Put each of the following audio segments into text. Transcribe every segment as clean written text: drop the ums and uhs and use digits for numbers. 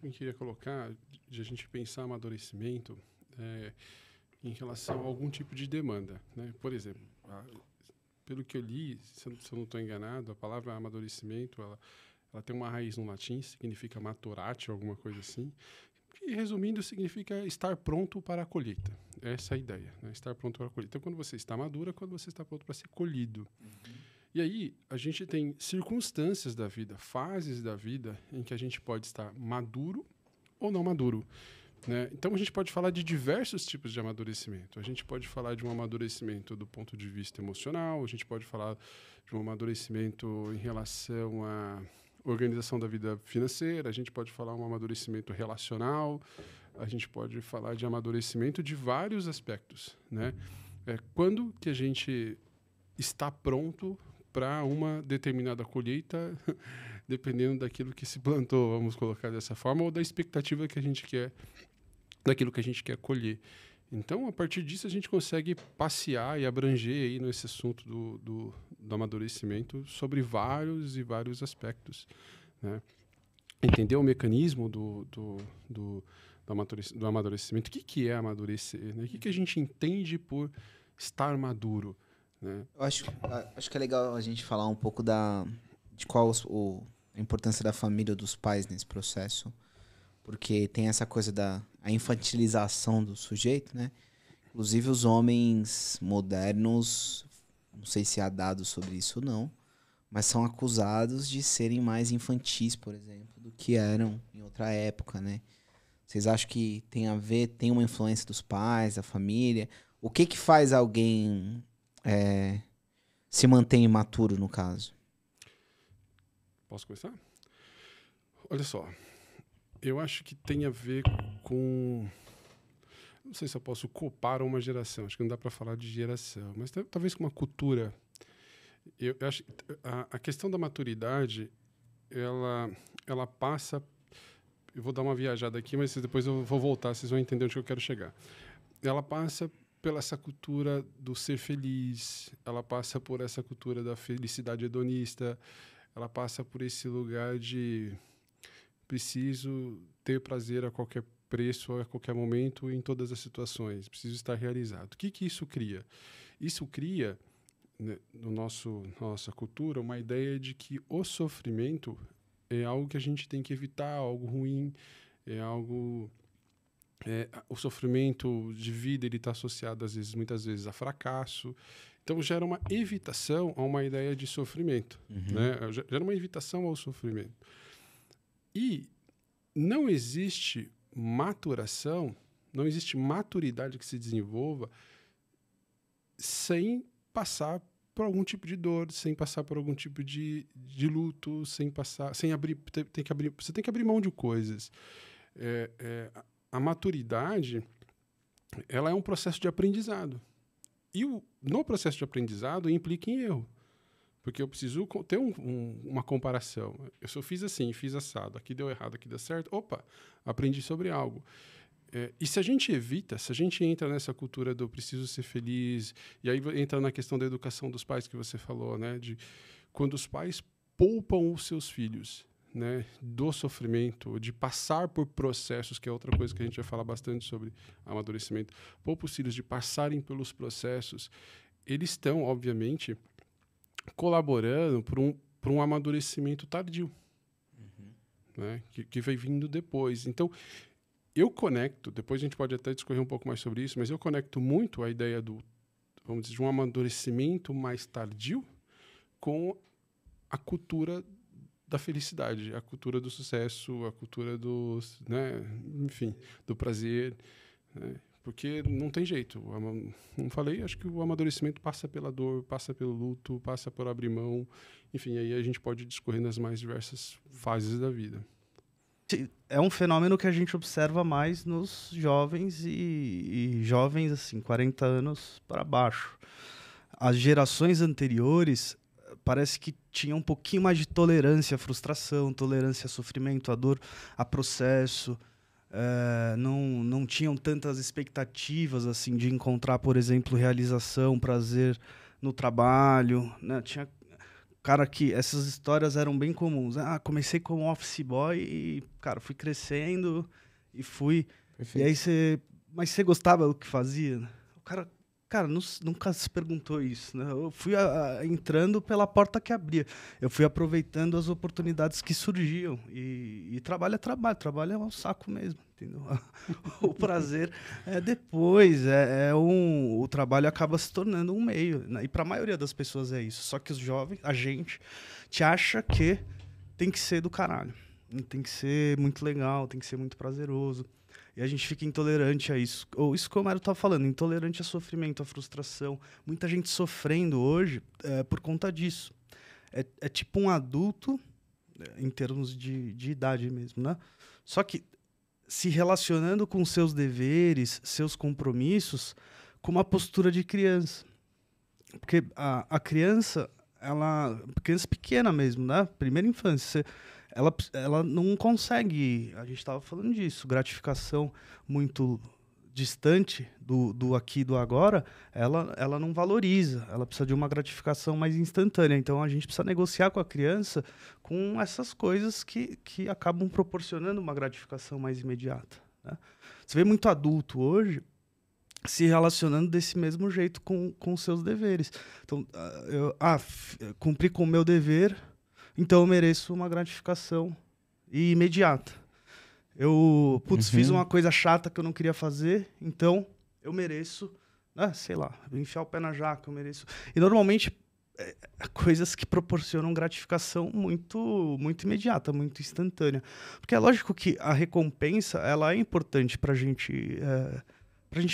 eu queria colocar de a gente pensar amadurecimento em relação a algum tipo de demanda, né? Por exemplo, pelo que eu li, se eu não estou enganado, a palavra amadurecimento, ela tem uma raiz no latim, significa maturatio, alguma coisa assim, e resumindo, significa estar pronto para a colheita. Essa é a ideia, né? Estar pronto para a colheita. Então, quando você está maduro, é quando você está pronto para ser colhido. E aí, a gente tem circunstâncias da vida, fases da vida, em que a gente pode estar maduro ou não maduro, né? Então, a gente pode falar de diversos tipos de amadurecimento. A gente pode falar de um amadurecimento do ponto de vista emocional, a gente pode falar de um amadurecimento em relação à organização da vida financeira, a gente pode falar um amadurecimento relacional, a gente pode falar de amadurecimento de vários aspectos, né? Quando que a gente está pronto para uma determinada colheita, dependendo daquilo que se plantou, vamos colocar dessa forma, ou da expectativa que a gente quer, daquilo que a gente quer colher. Então, a partir disso, a gente consegue passear e abranger aí nesse assunto do amadurecimento sobre vários e vários aspectos, né? Entender o mecanismo do amadurecimento. O que é amadurecer, né? O que a gente entende por estar maduro, né? Eu acho que é legal a gente falar um pouco de qual a importância da família ou dos pais nesse processo, porque tem essa coisa a infantilização do sujeito, né? Inclusive os homens modernos, não sei se há dados sobre isso ou não, mas são acusados de serem mais infantis, por exemplo, do que eram em outra época, né? Vocês acham que tem uma influência dos pais, da família? O que faz alguém se manter imaturo, no caso? Posso começar? Olha só, eu acho que tem a ver com... Não sei se eu posso culpar uma geração, acho que não dá para falar de geração, mas talvez com uma cultura. Eu acho que a questão da maturidade, ela passa... Eu vou dar uma viajada aqui, mas depois eu vou voltar, vocês vão entender onde eu quero chegar. Ela passa pela essa cultura do ser feliz, ela passa por essa cultura da felicidade hedonista, ela passa por esse lugar de preciso ter prazer a qualquer preço, a qualquer momento, em todas as situações, preciso estar realizado. O que isso cria? Isso cria, né, nossa cultura, uma ideia de que o sofrimento é algo que a gente tem que evitar, algo ruim, é algo... o sofrimento de vida ele está associado, muitas vezes, a fracasso. Então, gera uma evitação a uma ideia de sofrimento. Né? Gera uma evitação ao sofrimento. E não existe maturação, não existe maturidade que se desenvolva sem passar por algum tipo de dor, sem passar por algum tipo de luto, sem abrir, você tem que abrir mão de coisas. A maturidade, ela é um processo de aprendizado. E no processo de aprendizado implica em erro. Porque eu preciso ter uma comparação. Eu só fiz assim, fiz assado. Aqui deu errado, aqui deu certo. Opa, aprendi sobre algo. E se a gente evita, se a gente entra nessa cultura do preciso ser feliz, e aí entra na questão da educação dos pais que você falou, né? De quando os pais poupam os seus filhos, né, do sofrimento, de passar por processos, que é outra coisa que a gente vai falar bastante sobre amadurecimento, poupa os filhos de passarem pelos processos, eles estão, obviamente, colaborando para um amadurecimento tardio, né, que vai vindo depois. Então, eu conecto, depois a gente pode até discorrer um pouco mais sobre isso, mas eu conecto muito a ideia vamos dizer, de um amadurecimento mais tardio com a cultura da felicidade, a cultura do sucesso, a cultura né, enfim, do prazer, né? Porque não tem jeito. Não falei, acho que o amadurecimento passa pela dor, passa pelo luto, passa por abrir mão, enfim, aí a gente pode discorrer nas mais diversas fases da vida. É um fenômeno que a gente observa mais nos jovens e jovens, assim, 40 anos para baixo. As gerações anteriores parece que tinha um pouquinho mais de tolerância à frustração, tolerância a sofrimento, à dor, a processo. Não tinham tantas expectativas assim de encontrar, por exemplo, realização, prazer no trabalho, né? cara que essas histórias eram bem comuns. Comecei como office boy e, cara, fui crescendo e fui... Perfeito. E aí mas você gostava do que fazia? O cara, nunca se perguntou isso, né? Eu fui entrando pela porta que abria. Eu fui aproveitando as oportunidades que surgiam. E trabalho é trabalho. Trabalho é um saco mesmo, entendeu? O prazer é depois. O trabalho acaba se tornando um meio, né? E para a maioria das pessoas é isso. Só que os jovens, a gente, te acha que tem que ser do caralho. Tem que ser muito legal, tem que ser muito prazeroso. E a gente fica intolerante a isso. Ou isso que o Mário estava falando, intolerante a sofrimento, a frustração. Muita gente sofrendo hoje por conta disso. É tipo um adulto, em termos de idade mesmo, né? Só que se relacionando com seus deveres, seus compromissos, com uma postura de criança. Porque a criança, criança pequena mesmo, né? Primeira infância, ela não consegue, a gente estava falando disso, gratificação muito distante do aqui e do agora, ela não valoriza, ela precisa de uma gratificação mais instantânea. Então a gente precisa negociar com a criança com essas coisas que acabam proporcionando uma gratificação mais imediata, né? Você vê muito adulto hoje se relacionando desse mesmo jeito com seus deveres. Então, cumpri com o meu dever, então eu mereço uma gratificação imediata. Eu, fiz uma coisa chata que eu não queria fazer, então eu mereço, sei lá, enfiar o pé na jaca, eu mereço. E normalmente coisas que proporcionam gratificação muito, muito imediata, muito instantânea. Porque é lógico que a recompensa ela é importante para a gente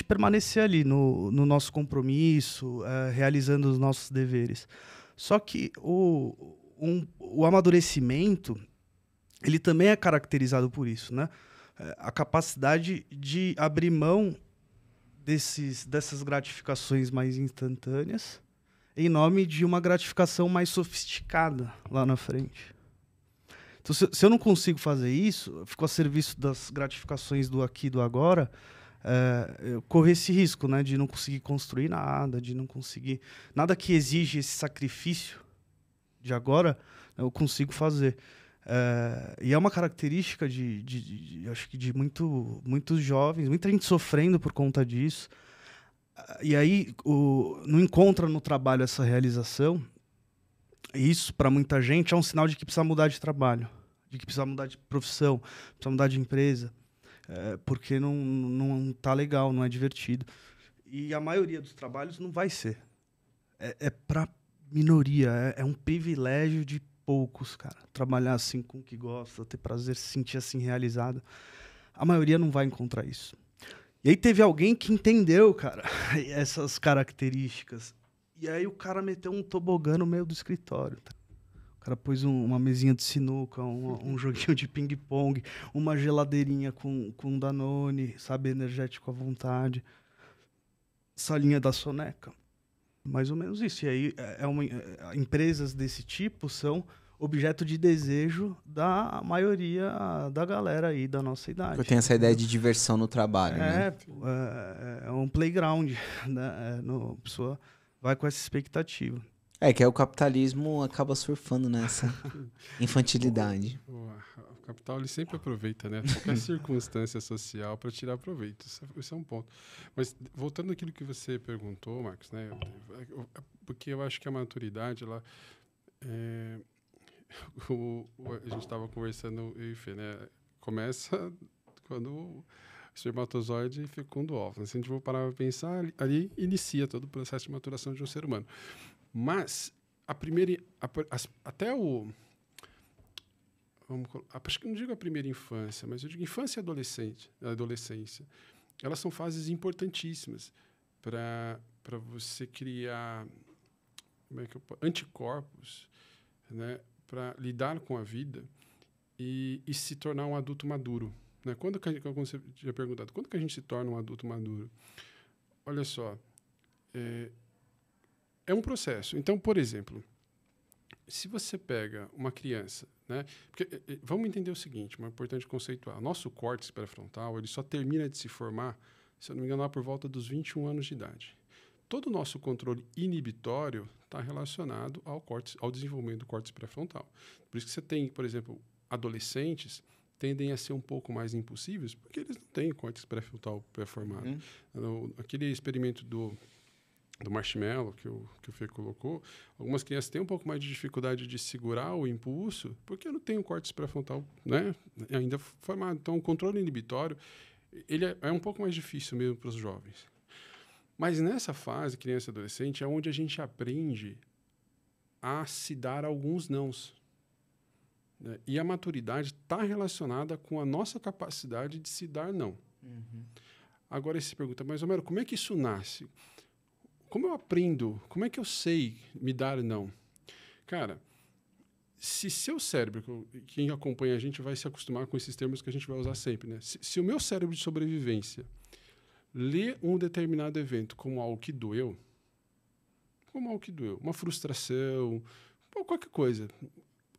permanecer ali no nosso compromisso, realizando os nossos deveres. Só que o amadurecimento, ele também é caracterizado por isso, né? A capacidade de abrir mão dessas gratificações mais instantâneas em nome de uma gratificação mais sofisticada lá na frente. Então, se eu não consigo fazer isso, eu fico a serviço das gratificações do aqui e do agora, eu corro esse risco, né, de não conseguir construir nada, de não conseguir... Nada que exige esse sacrifício de agora, eu consigo fazer. E é uma característica acho que de muitos jovens, muita gente sofrendo por conta disso. E aí não encontra no trabalho essa realização. E isso, para muita gente, é um sinal de que precisa mudar de trabalho, de que precisa mudar de profissão, precisa mudar de empresa, porque não tá legal, não é divertido. E a maioria dos trabalhos não vai ser. É para minoria, é um privilégio de poucos, cara. Trabalhar assim com o que gosta, ter prazer, se sentir assim realizado. A maioria não vai encontrar isso. E aí teve alguém que entendeu, cara, essas características. E aí o cara meteu um tobogã no meio do escritório. Tá? O cara pôs uma mesinha de sinuca, um joguinho de ping-pong, uma geladeirinha com Danone, sabe, energético à vontade. Salinha da soneca. Mais ou menos isso. E aí empresas desse tipo são objeto de desejo da maioria da galera aí da nossa idade. Eu tenho essa ideia de diversão no trabalho, né? É um playground, né? A pessoa vai com essa expectativa. Que aí o capitalismo acaba surfando nessa infantilidade. O capital ele sempre aproveita, né? Qualquer circunstância social para tirar proveito. Isso é um ponto. Mas voltando àquilo que você perguntou, Marcos, né? Porque eu acho que a maturidade, ela... a gente estava conversando, eu e Fê, né? Começa quando o espermatozoide fecunda o óvulo. Se a gente for parar para pensar, ali inicia todo o processo de maturação de um ser humano. Mas até o... acho que não digo a primeira infância, mas eu digo infância e adolescência. Elas são fases importantíssimas para você criar anticorpos, né? Para lidar com a vida e se tornar um adulto maduro, né? Quando você tinha perguntado, quando que a gente se torna um adulto maduro? Olha só, é um processo. Então, por exemplo, se você pega uma criança, né? Porque, vamos entender o seguinte, é importante conceituar. Nosso córtex pré-frontal, ele só termina de se formar, se eu não me engano, lá por volta dos 21 anos de idade. todo o nosso controle inibitório está relacionado ao desenvolvimento do córtex pré-frontal. Por isso que você tem, por exemplo, adolescentes tendem a ser um pouco mais impulsivos porque eles não têm córtex pré-frontal pré-formado. Aquele experimento do marshmallow que o Fê colocou, algumas crianças têm um pouco mais de dificuldade de segurar o impulso porque não tem o córtex pré-frontal, né, ainda formado. Então, o controle inibitório ele é um pouco mais difícil mesmo para os jovens. Mas nessa fase, criança e adolescente, é onde a gente aprende a se dar alguns nãos. Né? E a maturidade está relacionada com a nossa capacidade de se dar não. Agora, você pergunta, mas, Homero, como é que isso nasce? Como eu aprendo? Como é que eu sei me dar não? Cara, se seu cérebro, quem acompanha a gente vai se acostumar com esses termos que a gente vai usar sempre, né? Se o meu cérebro de sobrevivência lê um determinado evento como algo que doeu, uma frustração, qualquer coisa,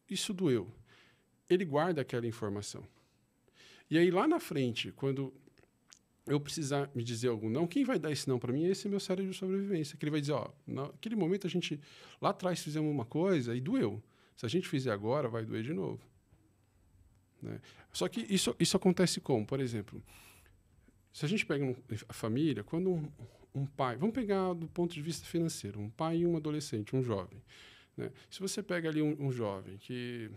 isso doeu, ele guarda aquela informação. E aí, lá na frente, quando eu precisar me dizer algum não, quem vai dar esse não para mim é esse meu cérebro de sobrevivência, que ele vai dizer, ó, naquele momento a gente, lá atrás fizemos uma coisa e doeu. Se a gente fizer agora, vai doer de novo. Né? Só que isso acontece como? Por exemplo, se a gente pega a família, quando um pai... Vamos pegar do ponto de vista financeiro. Um pai e um adolescente, um jovem. Né? Se você pega ali um jovem que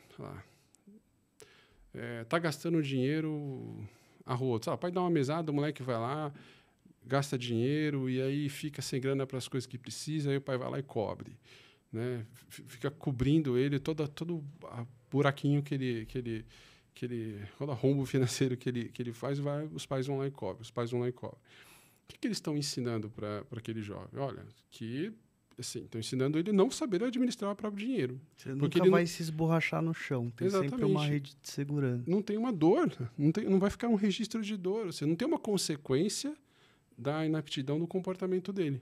está gastando dinheiro a rua, o pai dá uma mesada, o moleque vai lá, gasta dinheiro e aí fica sem grana para as coisas que precisa, aí o pai vai lá e cobre. Né? Fica cobrindo ele todo buraquinho que ele todo arrombo financeiro que ele faz, os pais vão lá e cobram. O que eles estão ensinando para aquele jovem? Olha, que assim, estão ensinando ele não saber administrar o próprio dinheiro. Você nunca vai se esborrachar no chão. Tem Exatamente. sempre uma rede de segurança. Não tem uma dor, não vai ficar um registro de dor. Você não tem uma consequência da inaptidão do comportamento dele.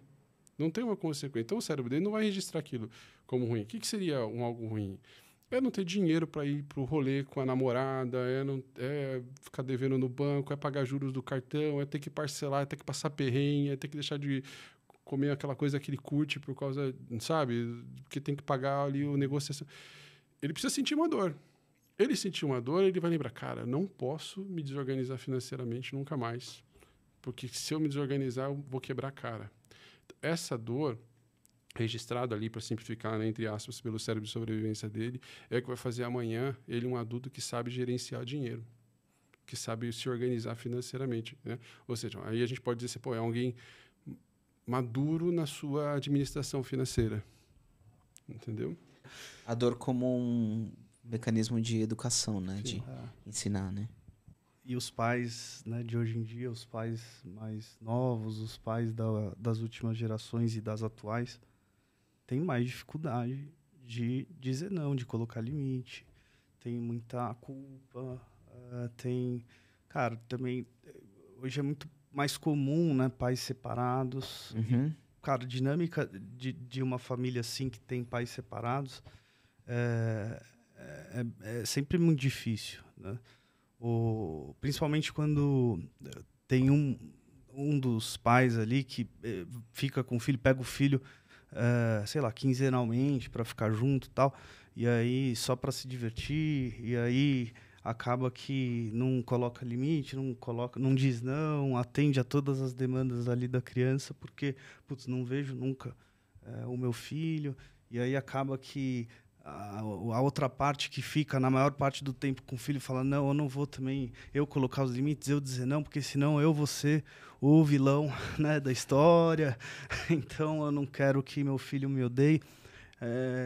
Não tem uma consequência. Então, o cérebro dele não vai registrar aquilo como ruim. O que seria algo ruim? É não ter dinheiro para ir para o rolê com a namorada, é ficar devendo no banco, é pagar juros do cartão, é ter que parcelar, é ter que passar perrengue, é ter que deixar de comer aquela coisa que ele curte por causa, sabe? Porque tem que pagar ali o negociação. Ele precisa sentir uma dor. Ele sentir uma dor, ele vai lembrar, cara, não posso me desorganizar financeiramente nunca mais. Porque se eu me desorganizar, eu vou quebrar a cara. Essa dor, registrada ali, para simplificar, né, entre aspas, pelo cérebro de sobrevivência dele, é o que vai fazer amanhã ele um adulto que sabe gerenciar dinheiro, que sabe se organizar financeiramente. Né? Ou seja, aí a gente pode dizer assim, é alguém maduro na sua administração financeira. Entendeu? A dor como um mecanismo de educação, né? Sim. De ensinar, né? E os pais, né, de hoje em dia, os pais mais novos, os pais das últimas gerações e das atuais, têm mais dificuldade de dizer não, de colocar limite. Tem muita culpa, tem... Cara, também, hoje é muito mais comum, né, pais separados. Uhum. Cara, a dinâmica de uma família assim, que tem pais separados, é sempre muito difícil, né? Principalmente quando tem um dos pais ali que fica com o filho, pega o filho, sei lá, quinzenalmente para ficar junto e tal, e aí só para se divertir, e aí acaba que não coloca limite, não diz não, atende a todas as demandas ali da criança, porque, putz, não vejo nunca o meu filho, e aí acaba que a outra parte que fica na maior parte do tempo com o filho fala, não, eu não vou também eu colocar os limites, eu dizer não, porque senão eu vou ser o vilão, né, da história, então eu não quero que meu filho me odeie.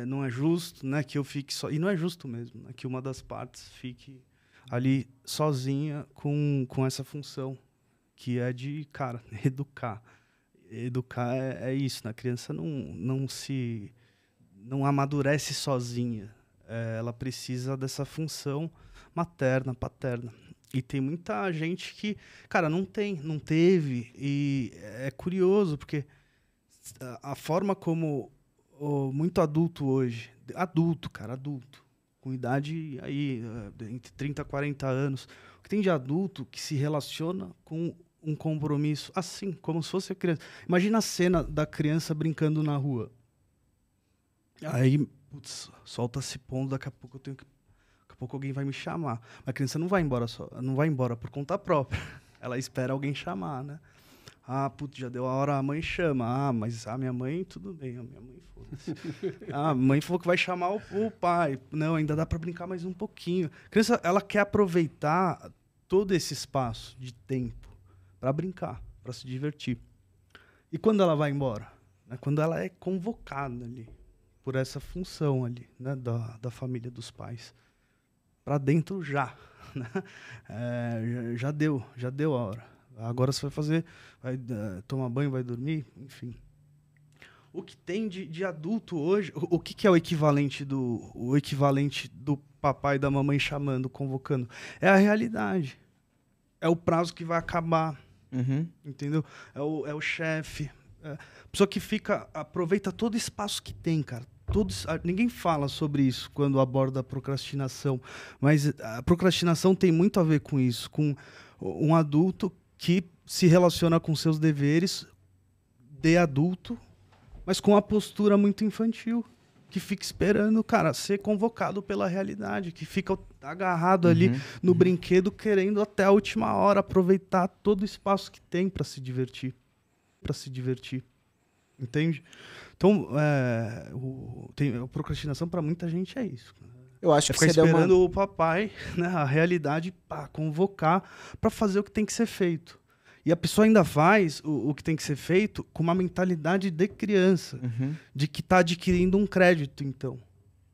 Não é justo, né, que eu fique só, e não é justo mesmo, né, que uma das partes fique ali sozinha com essa função, que é de, cara, educar. Educar é isso, né? A criança não amadurece sozinha. Ela precisa dessa função materna, paterna. E tem muita gente que, cara, não teve. E é curioso, porque a forma como muito adulto hoje, adulto, com idade aí, entre 30 e 40 anos, o que tem de adulto que se relaciona com um compromisso assim, como se fosse a criança. Imagina a cena da criança brincando na rua. Aí, putz, solta-se ponto, daqui a pouco daqui a pouco alguém vai me chamar. Mas a criança não vai embora só, não vai embora por conta própria. Ela espera alguém chamar, né? Ah, putz, já deu a hora, a mãe chama. Ah, mas a minha mãe, tudo bem, a minha mãe, foda-se. A mãe falou que vai chamar o pai. Não, ainda dá para brincar mais um pouquinho. A criança, ela quer aproveitar todo esse espaço de tempo para brincar, para se divertir. E quando ela vai embora? Né? Quando ela é convocada ali, por essa função ali, né? da família dos pais. Para dentro já. Né? Já deu a hora. Agora você vai tomar banho, vai dormir, enfim. O que tem de adulto hoje, o que é o equivalente do papai e da mamãe chamando, convocando? É a realidade. É o prazo que vai acabar. Entendeu? É o chefe. A pessoa que aproveita todo o espaço que tem, cara. Ninguém fala sobre isso quando aborda a procrastinação, mas a procrastinação tem muito a ver com isso, com um adulto que se relaciona com seus deveres de adulto, mas com uma postura muito infantil, que fica esperando, cara, ser convocado pela realidade, que fica agarrado ali no brinquedo, querendo até a última hora aproveitar todo o espaço que tem para se divertir. Entende? Então, a procrastinação para muita gente é isso. Eu acho que ficar esperando o papai, né, a realidade, para convocar, para fazer o que tem que ser feito. E a pessoa ainda faz o que tem que ser feito com uma mentalidade de criança, de que está adquirindo um crédito, então.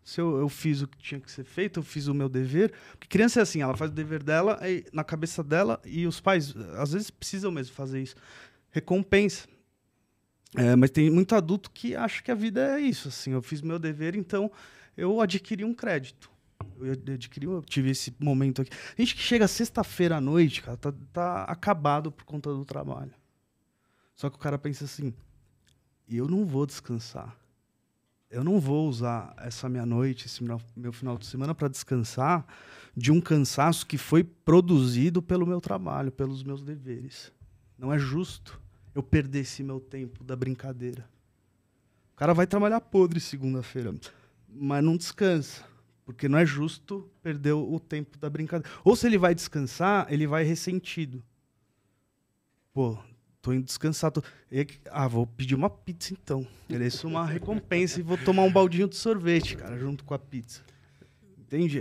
Se eu fiz o que tinha que ser feito, eu fiz o meu dever. Porque criança é assim, ela faz o dever dela na cabeça dela, e os pais, às vezes, precisam mesmo fazer isso. Recompensa. Mas tem muito adulto que acha que a vida é isso, assim, eu fiz meu dever, então eu adquiri um crédito. Eu tive esse momento aqui. A gente que chega sexta-feira à noite, cara, tá acabado por conta do trabalho. Só que o cara pensa assim, eu não vou descansar. Eu não vou usar essa minha noite, esse meu final de semana para descansar de um cansaço que foi produzido pelo meu trabalho, pelos meus deveres. Não é justo eu perder esse meu tempo da brincadeira. O cara vai trabalhar podre segunda-feira, mas não descansa, porque não é justo perder o tempo da brincadeira. Ou se ele vai descansar, ele vai ressentido. Pô, tô indo descansar. Vou pedir uma pizza então. Mereço uma recompensa e vou tomar um baldinho de sorvete, cara, junto com a pizza. Entende?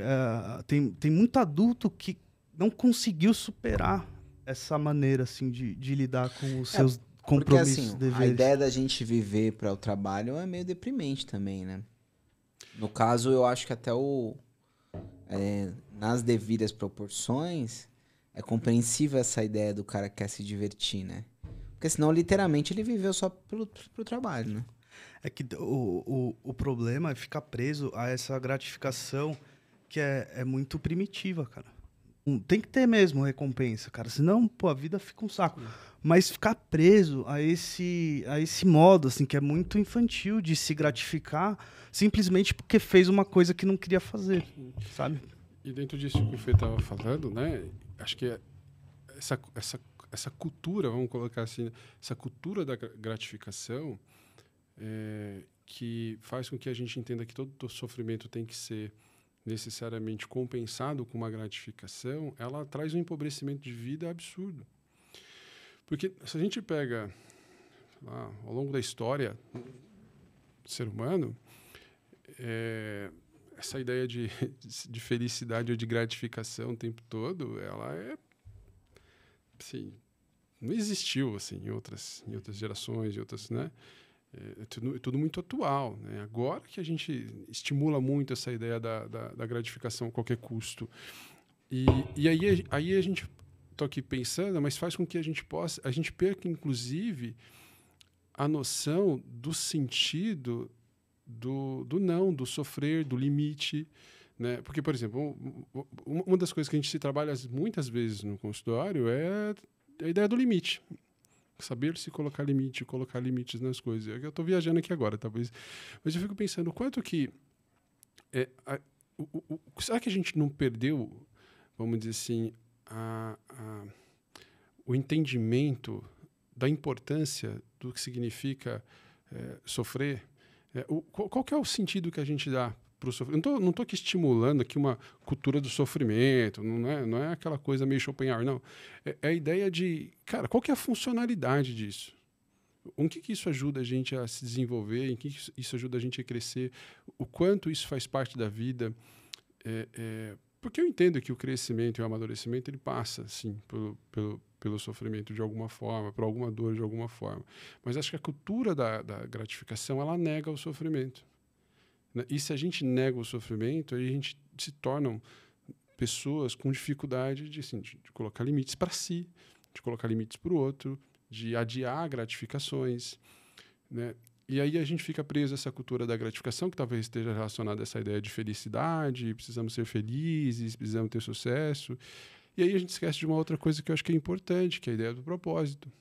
Tem muito adulto que não conseguiu superar essa maneira assim de lidar com os seus compromissos, porque, assim, deveres. A ideia da gente viver para o trabalho é meio deprimente também, né? No caso, eu acho que até nas devidas proporções é compreensível essa ideia do cara que quer se divertir, né? Porque senão, literalmente, ele viveu só pro trabalho, né? É que o problema é ficar preso a essa gratificação que é muito primitiva, cara. Tem que ter mesmo recompensa, cara. Senão, pô, a vida fica um saco. Mas ficar preso a esse modo, assim, que é muito infantil de se gratificar simplesmente porque fez uma coisa que não queria fazer, sabe? E dentro disso que o Fê estava falando, né? Acho que essa cultura, vamos colocar assim, essa cultura da gratificação que faz com que a gente entenda que todo sofrimento tem que ser necessariamente compensado com uma gratificação, ela traz um empobrecimento de vida absurdo. Porque se a gente pega lá, ao longo da história do ser humano, essa ideia de felicidade ou de gratificação o tempo todo, ela assim, não existiu assim, em outras gerações, em outras, né? É tudo muito atual, né? Agora que a gente estimula muito essa ideia da gratificação a qualquer custo. E aí a gente está aqui pensando, mas faz com que a gente perca, inclusive, a noção do sentido do sofrer, do limite, né? Porque, por exemplo, uma das coisas que a gente se trabalha muitas vezes no consultório é a ideia do limite. Saber se colocar limite, colocar limites nas coisas. Eu estou viajando aqui agora, talvez. Mas eu fico pensando, o quanto que... será que a gente não perdeu, vamos dizer assim, o entendimento da importância do que significa sofrer, qual que é o sentido que a gente dá para o sofrimento? Não tô aqui estimulando aqui uma cultura do sofrimento, não é aquela coisa meio Schopenhauer, não. É a ideia de, cara, qual que é a funcionalidade disso? Em que isso ajuda a gente a se desenvolver? Em que isso ajuda a gente a crescer? O quanto isso faz parte da vida? Porque eu entendo que o crescimento e o amadurecimento ele passa, sim, pelo sofrimento de alguma forma, por alguma dor de alguma forma. Mas acho que a cultura da gratificação, ela nega o sofrimento. Né? E se a gente nega o sofrimento, aí a gente se tornam pessoas com dificuldade de colocar limites para si, de colocar limites para o outro, de adiar gratificações, né? E aí a gente fica preso a essa cultura da gratificação, que talvez esteja relacionada a essa ideia de felicidade, precisamos ser felizes, precisamos ter sucesso. E aí a gente esquece de uma outra coisa que eu acho que é importante, que é a ideia do propósito,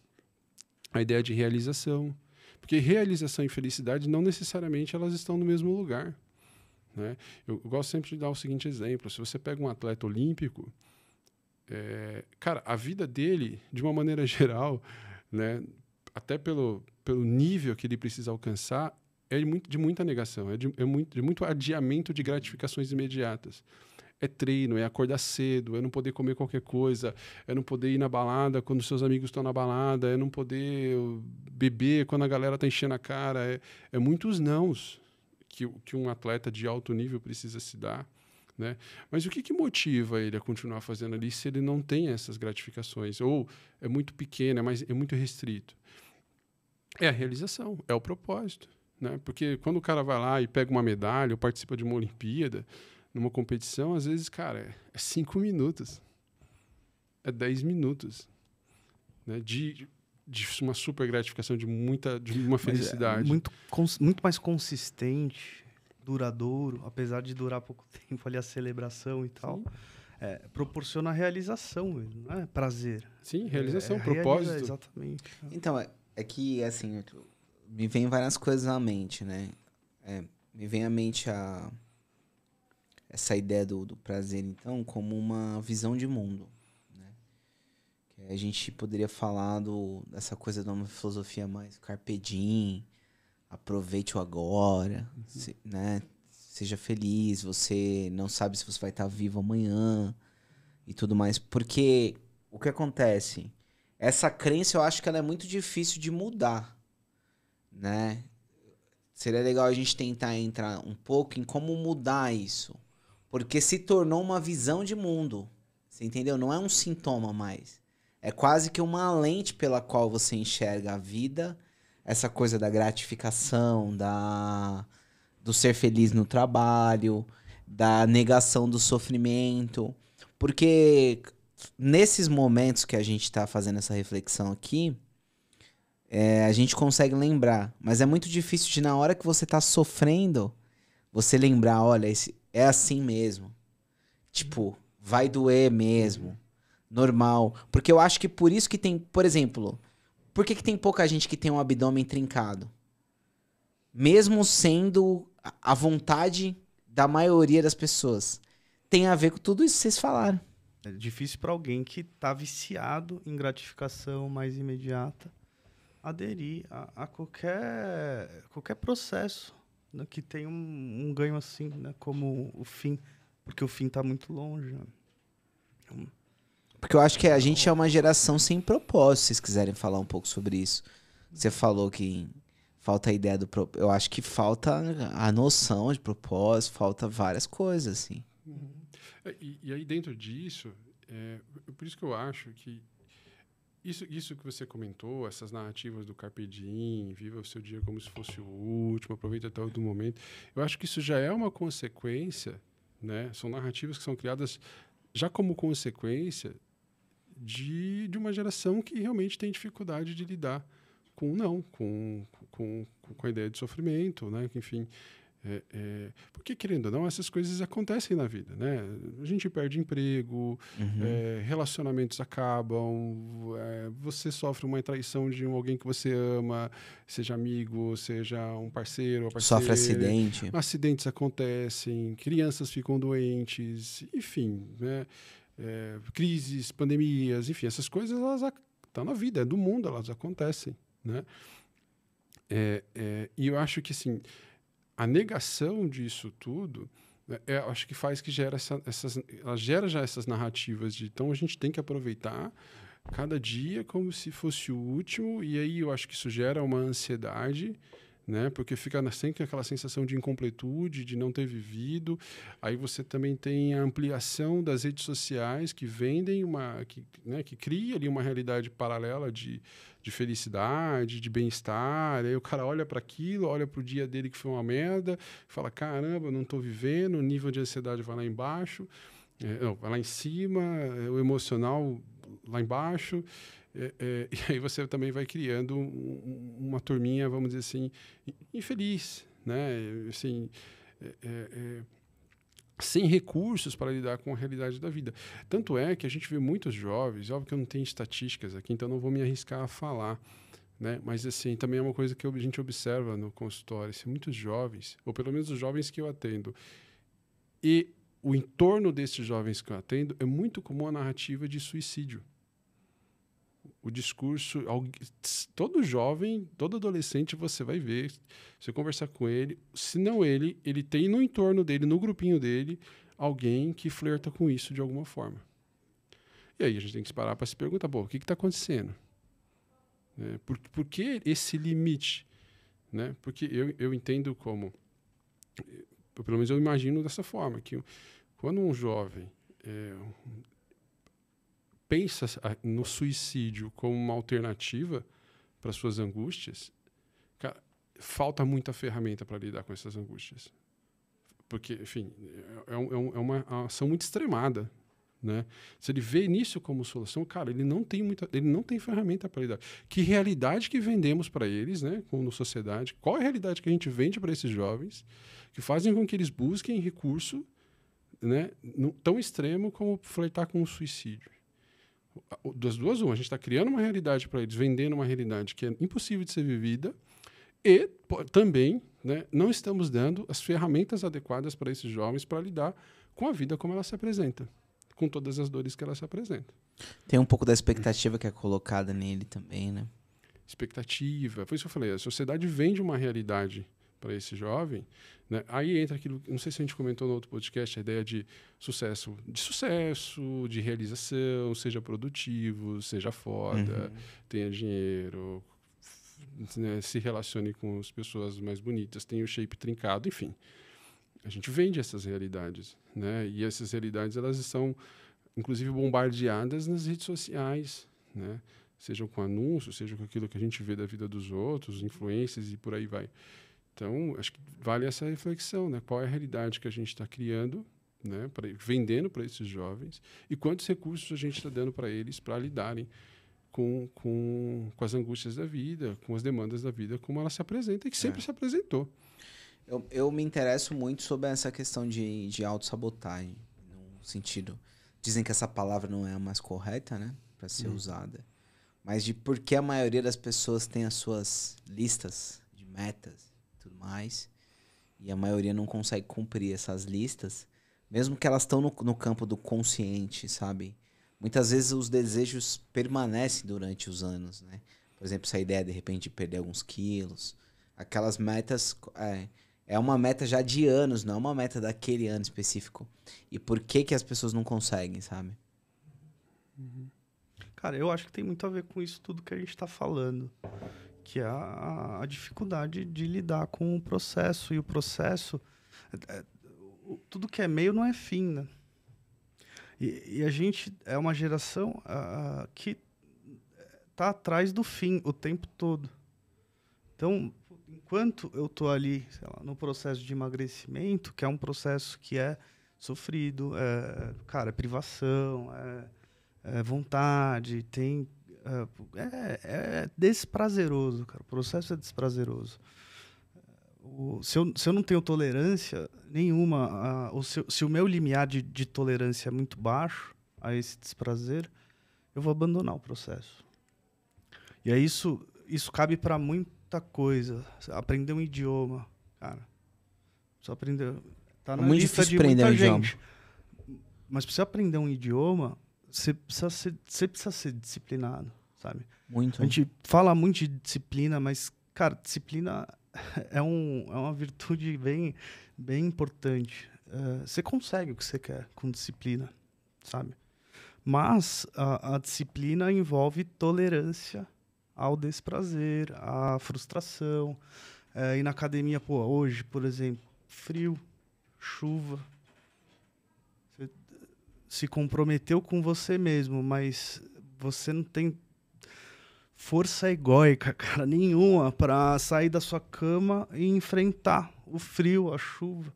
a ideia de realização. Porque realização e felicidade não necessariamente elas estão no mesmo lugar, né? Eu gosto sempre de dar o seguinte exemplo. Se você pega um atleta olímpico, cara, a vida dele, de uma maneira geral, né, até pelo nível que ele precisa alcançar, é de muita negação, de muito adiamento de gratificações imediatas. É treino, é acordar cedo, é não poder comer qualquer coisa, é não poder ir na balada quando seus amigos estão na balada, é não poder beber quando a galera está enchendo a cara. É muitos nãos que um atleta de alto nível precisa se dar, né? Mas o que motiva ele a continuar fazendo ali se ele não tem essas gratificações? Ou é muito pequeno, é muito restrito? É a realização, é o propósito, né? Porque quando o cara vai lá e pega uma medalha ou participa de uma Olimpíada, numa competição, às vezes, cara, é 5 minutos, é 10 minutos, né? De uma super gratificação, de uma felicidade. Muito mais consistente, duradouro, apesar de durar pouco tempo ali a celebração e tal. Proporciona realização mesmo, não é prazer. Sim, realização, propósito. Exatamente. Então, é que, assim, me vem várias coisas à mente, né? Me vem à mente essa ideia do prazer, então, como uma visão de mundo, né? Que a gente poderia falar dessa coisa de uma filosofia mais carpe diem, aproveite o agora, né? Seja feliz, você não sabe se você vai estar vivo amanhã e tudo mais. Porque o que acontece? Essa crença eu acho que ela é muito difícil de mudar, né? Seria legal a gente tentar entrar um pouco em como mudar isso. Porque se tornou uma visão de mundo. Você entendeu? Não é um sintoma mais. É quase que uma lente pela qual você enxerga a vida. Essa coisa da gratificação, do ser feliz no trabalho, da negação do sofrimento. Porque nesses momentos que a gente está fazendo essa reflexão aqui, a gente consegue lembrar. Mas é muito difícil de, na hora que você está sofrendo, você lembrar, olha, é assim mesmo. Tipo, vai doer mesmo. Normal. Porque eu acho que por isso que tem, por exemplo, por que tem pouca gente que tem um abdômen trincado? Mesmo sendo a vontade da maioria das pessoas. Tem a ver com tudo isso que vocês falaram. É difícil para alguém que tá viciado em gratificação mais imediata aderir a qualquer processo, né, que tem um ganho assim, né, como o fim, porque o fim tá muito longe. Né? Porque eu acho que a gente é uma geração sem propósito, se vocês quiserem falar um pouco sobre isso. Você falou que falta a ideia do propósito. Eu acho que falta a noção de propósito, falta várias coisas, assim. E aí dentro disso, por isso que eu acho que isso que você comentou, essas narrativas do Carpe Diem, viva o seu dia como se fosse o último, aproveita até o momento, eu acho que isso já é uma consequência, né? São narrativas que são criadas já como consequência de uma geração que realmente tem dificuldade de lidar com a ideia de sofrimento, né? Enfim, porque, querendo ou não, essas coisas acontecem na vida, né? A gente perde emprego, relacionamentos acabam, você sofre uma traição de alguém que você ama, seja amigo, seja um parceiro, uma parceira. Sofre acidente. Acidentes acontecem, crianças ficam doentes, enfim, né? Crises, pandemias, enfim, essas coisas elas tá na vida, é do mundo, elas acontecem, né? E eu acho que, assim, a negação disso tudo, né, eu acho que faz que ela gera já essas narrativas de, então, a gente tem que aproveitar cada dia como se fosse o último, e aí eu acho que isso gera uma ansiedade, né? Porque fica sempre aquela sensação de incompletude, de não ter vivido. Aí você também tem a ampliação das redes sociais que vendem que cria ali uma realidade paralela de felicidade, de bem-estar. Aí o cara olha para aquilo, olha para o dia dele que foi uma merda, fala, caramba, não estou vivendo, o nível de ansiedade vai lá embaixo, vai lá em cima, o emocional lá embaixo. E aí você também vai criando uma turminha, vamos dizer assim, infeliz, né? Assim, sem recursos para lidar com a realidade da vida. Tanto é que a gente vê muitos jovens, óbvio que eu não tenho estatísticas aqui, então não vou me arriscar a falar, né? Mas assim, também é uma coisa que a gente observa no consultório, assim, muitos jovens, ou pelo menos os jovens que eu atendo, e o entorno desses jovens que eu atendo é muito comum a narrativa de suicídio. O discurso, todo jovem, todo adolescente, você vai ver, você conversar com ele, se não ele tem no entorno dele, no grupinho dele, alguém que flerta com isso de alguma forma. E aí a gente tem que parar para se perguntar, o que está acontecendo? Por que esse limite? Né? Porque eu entendo como, pelo menos eu imagino dessa forma, que quando um jovem pensa no suicídio como uma alternativa para suas angústias, cara, falta muita ferramenta para lidar com essas angústias. Porque, enfim, é uma ação muito extremada, né? Se ele vê nisso como solução, cara, ele não tem ferramenta para lidar. Que realidade que vendemos para eles, né, como sociedade? Qual é a realidade que a gente vende para esses jovens que fazem com que eles busquem recurso, né, tão extremo como flertar com o suicídio? Das duas, uma, a gente está criando uma realidade para eles, vendendo uma realidade que é impossível de ser vivida, e também, né, não estamos dando as ferramentas adequadas para esses jovens para lidar com a vida como ela se apresenta, com todas as dores que ela se apresenta. Tem um pouco da expectativa que é colocada nele também, né? Expectativa, foi isso que eu falei, a sociedade vende uma realidade para esse jovem, né? Aí entra aquilo, não sei se a gente comentou no outro podcast, a ideia de sucesso, de realização, seja produtivo, seja foda, tenha dinheiro, né, se relacione com as pessoas mais bonitas, tenha o shape trincado, enfim. A gente vende essas realidades, né? E essas realidades, elas são, inclusive, bombardeadas nas redes sociais, né? Sejam com anúncios, seja com aquilo que a gente vê da vida dos outros, influências e por aí vai. Então, acho que vale essa reflexão, né? Qual é a realidade que a gente está criando, né? Vendendo para esses jovens, e quantos recursos a gente está dando para eles para lidarem com as angústias da vida, com as demandas da vida, como ela se apresenta e que sempre se apresentou. Eu me interesso muito sobre essa questão de autossabotagem, no sentido... Dizem que essa palavra não é a mais correta, né? Para ser usada. Mas de por que a maioria das pessoas tem as suas listas de metas e tudo mais, e a maioria não consegue cumprir essas listas, mesmo que elas estão no campo do consciente, sabe? Muitas vezes os desejos permanecem durante os anos, né? Por exemplo, essa ideia de repente de perder alguns quilos, aquelas metas... É uma meta já de anos, não é uma meta daquele ano específico. E por que as pessoas não conseguem, sabe? Cara, eu acho que tem muito a ver com isso tudo que a gente está falando. Que é a dificuldade de lidar com o processo. E o processo... tudo que é meio não é fim, né? E a gente é uma geração que está atrás do fim o tempo todo. Então... Enquanto eu estou ali, sei lá, no processo de emagrecimento, que é um processo que é sofrido, é privação, é vontade, é desprazeroso, cara. O processo é desprazeroso. Se eu não tenho tolerância nenhuma, se o meu limiar de tolerância é muito baixo a esse desprazer, eu vou abandonar o processo. E aí isso cabe para muita coisa. Aprender um idioma, cara. Só aprender. Tá na muito lista difícil de aprender muita um gente. idioma. Mas para você aprender um idioma, você precisa ser disciplinado. sabe? Muito. A gente fala muito de disciplina, mas, cara, disciplina é uma virtude bem, bem importante. Você consegue o que você quer com disciplina, sabe? Mas a disciplina envolve tolerância ao desprazer, à frustração. Ir na academia, pô, hoje, por exemplo, frio, chuva. Você se comprometeu com você mesmo, mas você não tem força egóica, cara, nenhuma para sair da sua cama e enfrentar o frio, a chuva,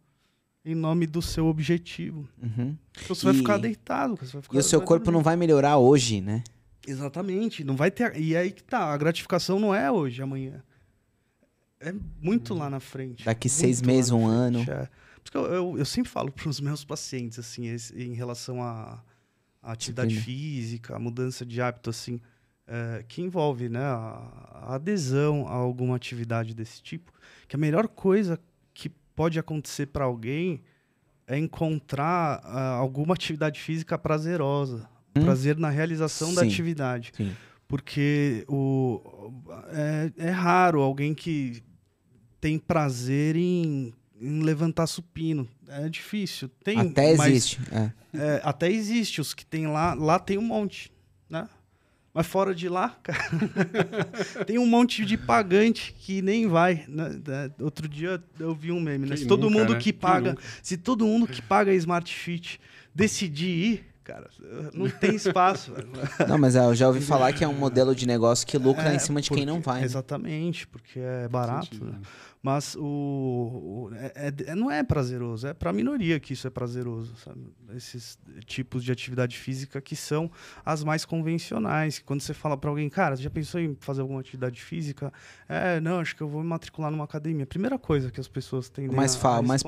em nome do seu objetivo. Uhum. Então você vai ficar deitado. Você vai ficar, E o seu corpo não vai melhorar hoje, né? Exatamente. Não vai ter. E aí que tá. A gratificação não é hoje, amanhã. É muito lá na frente. Daqui muito 6 meses, um ano. É. Porque eu sempre falo para os meus pacientes, assim, em relação à atividade física, a mudança de hábito, assim, que envolve, né, a adesão a alguma atividade desse tipo, que a melhor coisa que pode acontecer para alguém é encontrar alguma atividade física prazerosa. Prazer na realização da atividade. Sim. Porque é raro alguém que tem prazer em levantar supino. É difícil. Tem, até existe. Até existe. Os que tem lá tem um monte, né? Mas fora de lá, cara, tem um monte de pagante que nem vai. Né? Outro dia eu vi um meme, né? Se todo mundo que paga Smart Fit decidir ir, cara, não tem espaço. Não, mas eu já ouvi falar que é um modelo de negócio que lucra em cima de quem não vai. Né? Exatamente, porque é barato. Né? Mas não é prazeroso, é para a minoria que isso é prazeroso, sabe? Esses tipos de atividade física que são as mais convencionais. Quando você fala para alguém, cara, você já pensou em fazer alguma atividade física? Não, acho que eu vou me matricular numa academia. A primeira coisa que as pessoas tendem mais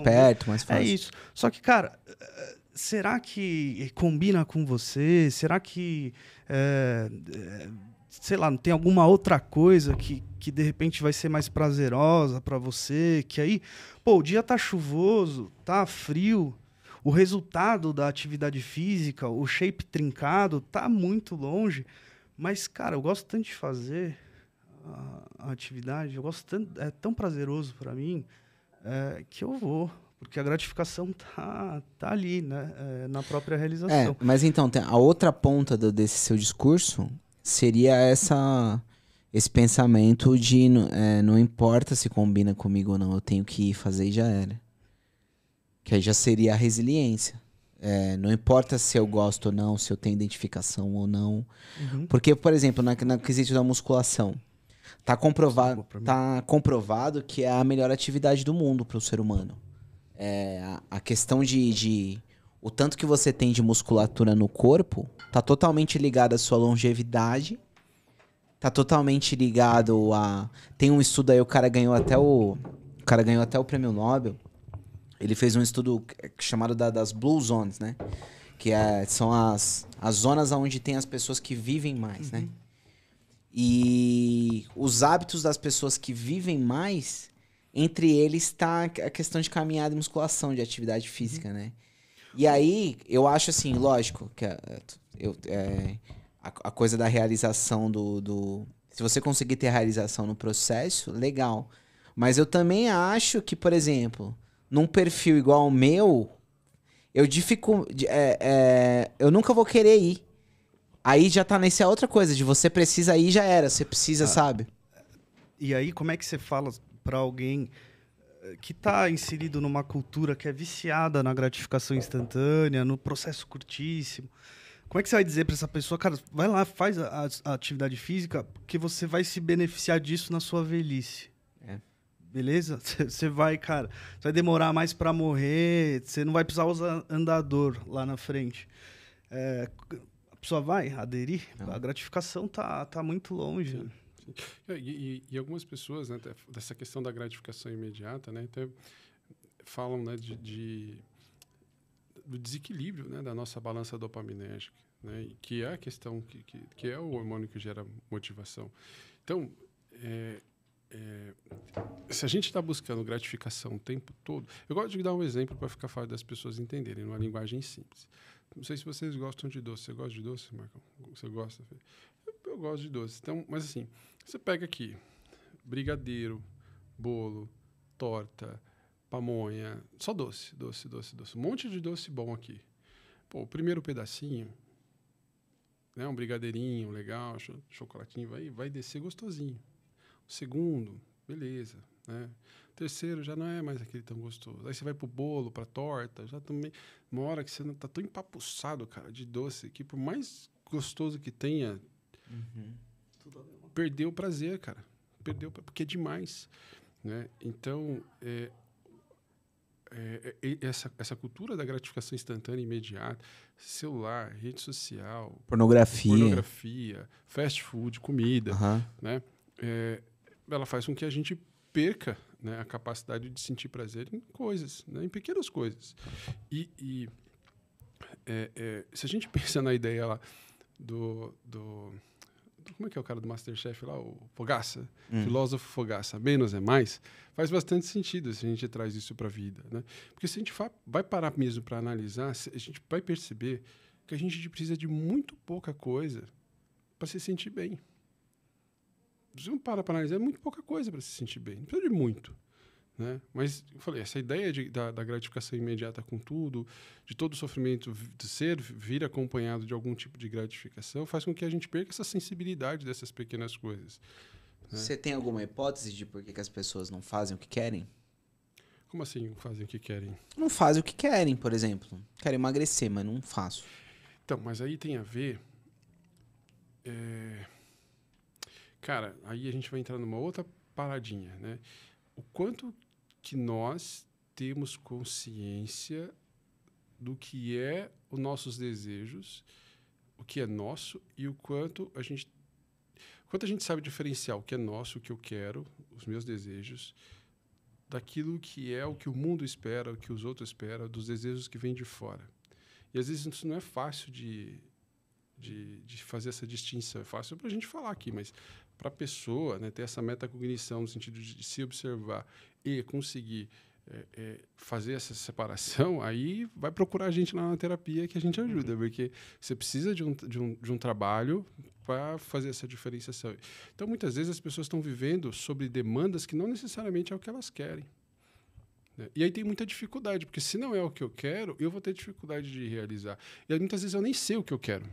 perto, mais fácil. É isso. Só que, cara, será que combina com você? Será que sei lá, não tem alguma outra coisa que de repente vai ser mais prazerosa para você, que aí, pô, o dia tá chuvoso, tá frio, o resultado da atividade física, o shape trincado, tá muito longe, mas, cara, eu gosto tanto de fazer a atividade, eu gosto tanto, é tão prazeroso para mim, que eu vou. Porque a gratificação tá ali, né? Na própria realização. Mas então, a outra ponta desse seu discurso seria esse pensamento de não importa se combina comigo ou não, eu tenho que ir fazer e já era. Que aí já seria a resiliência. Não importa se eu gosto ou não, se eu tenho identificação ou não. Uhum. Porque, por exemplo, no quesito da musculação, tá comprovado que é a melhor atividade do mundo para o ser humano. A questão de o tanto que você tem de musculatura no corpo tá totalmente ligado à sua longevidade, tá totalmente ligado a... Tem um estudo aí, o cara ganhou até o prêmio Nobel. Ele fez um estudo chamado das Blue Zones, né? Que são as zonas onde tem as pessoas que vivem mais, né? E os hábitos das pessoas que vivem mais, entre eles está a questão de caminhada e musculação, de atividade física, né? E aí, eu acho assim, lógico, que a coisa da realização se você conseguir ter a realização no processo, legal. Mas eu também acho que, por exemplo, num perfil igual ao meu, eu nunca vou querer ir. Aí já tá nessa outra coisa, de você precisa ir, já era. Você precisa, sabe? E aí, como é que você fala para alguém que está inserido numa cultura que é viciada na gratificação instantânea, no processo curtíssimo? Como é que você vai dizer para essa pessoa, cara, vai lá, faz a atividade física, porque você vai se beneficiar disso na sua velhice? Beleza? Você vai, cara, você vai demorar mais para morrer, você não vai precisar usar andador lá na frente. A pessoa vai aderir? Não. A gratificação tá muito longe. Sim. E algumas pessoas, né, dessa questão da gratificação imediata, né, até falam, né, do desequilíbrio, né, da nossa balança dopaminérgica, né, que é a questão que é o hormônio que gera motivação. Então, se a gente está buscando gratificação o tempo todo, eu gosto de dar um exemplo para ficar fácil das pessoas entenderem, numa linguagem simples. Não sei se vocês gostam de doce. Você gosta de doce, Marcão? Você gosta? gosto de doce. Então, mas assim, você pega aqui brigadeiro, bolo, torta, pamonha, só doce. Um monte de doce bom aqui. Pô, o primeiro pedacinho, né, um brigadeirinho legal, chocolatinho, vai descer gostosinho. O segundo, beleza, né? O terceiro já não é mais aquele tão gostoso. Aí você vai pro bolo, pra torta, já também... Uma hora que você não tá tão empapuçado, cara, de doce, que por mais gostoso que tenha, perdeu o prazer, cara. Porque é demais, né? Então, essa cultura da gratificação instantânea, imediata, celular, rede social, pornografia, fast food, comida, né? Ela faz com que a gente perca, né, a capacidade de sentir prazer em coisas, né, em pequenas coisas. Se a gente pensa na ideia lá do como é que é o cara do MasterChef lá, o Fogaça, filósofo Fogaça, menos é mais, faz bastante sentido se a gente traz isso para a vida, né? Porque se a gente vai parar mesmo para analisar, a gente vai perceber que a gente precisa de muito pouca coisa para se sentir bem. Se não para analisar, é muito pouca coisa para se sentir bem, não precisa de muito, né? Mas eu falei, essa ideia da gratificação imediata com tudo, de todo o sofrimento vir acompanhado de algum tipo de gratificação, faz com que a gente perca essa sensibilidade dessas pequenas coisas, né? Você tem alguma hipótese de por que as pessoas não fazem o que querem? Como assim não fazem o que querem? Não fazem o que querem, por exemplo. Quero emagrecer, mas não faço. Então, mas aí tem a ver... Cara, aí a gente vai entrar numa outra paradinha, né? O quanto que nós temos consciência do que é os nossos desejos, o que é nosso e o quanto a gente sabe diferenciar o que é nosso, o que eu quero, os meus desejos, daquilo que é o que o mundo espera, o que os outros esperam, dos desejos que vêm de fora. E às vezes isso não é fácil de fazer essa distinção. É fácil para a gente falar aqui, mas para a pessoa, né, ter essa metacognição no sentido de se observar e conseguir fazer essa separação, aí vai procurar a gente lá na terapia que a gente ajuda, porque você precisa de um trabalho para fazer essa diferenciação. Então, muitas vezes as pessoas estão vivendo sobre demandas que não necessariamente é o que elas querem, né? E aí tem muita dificuldade, porque se não é o que eu quero, eu vou ter dificuldade de realizar. E aí, muitas vezes eu nem sei o que eu quero.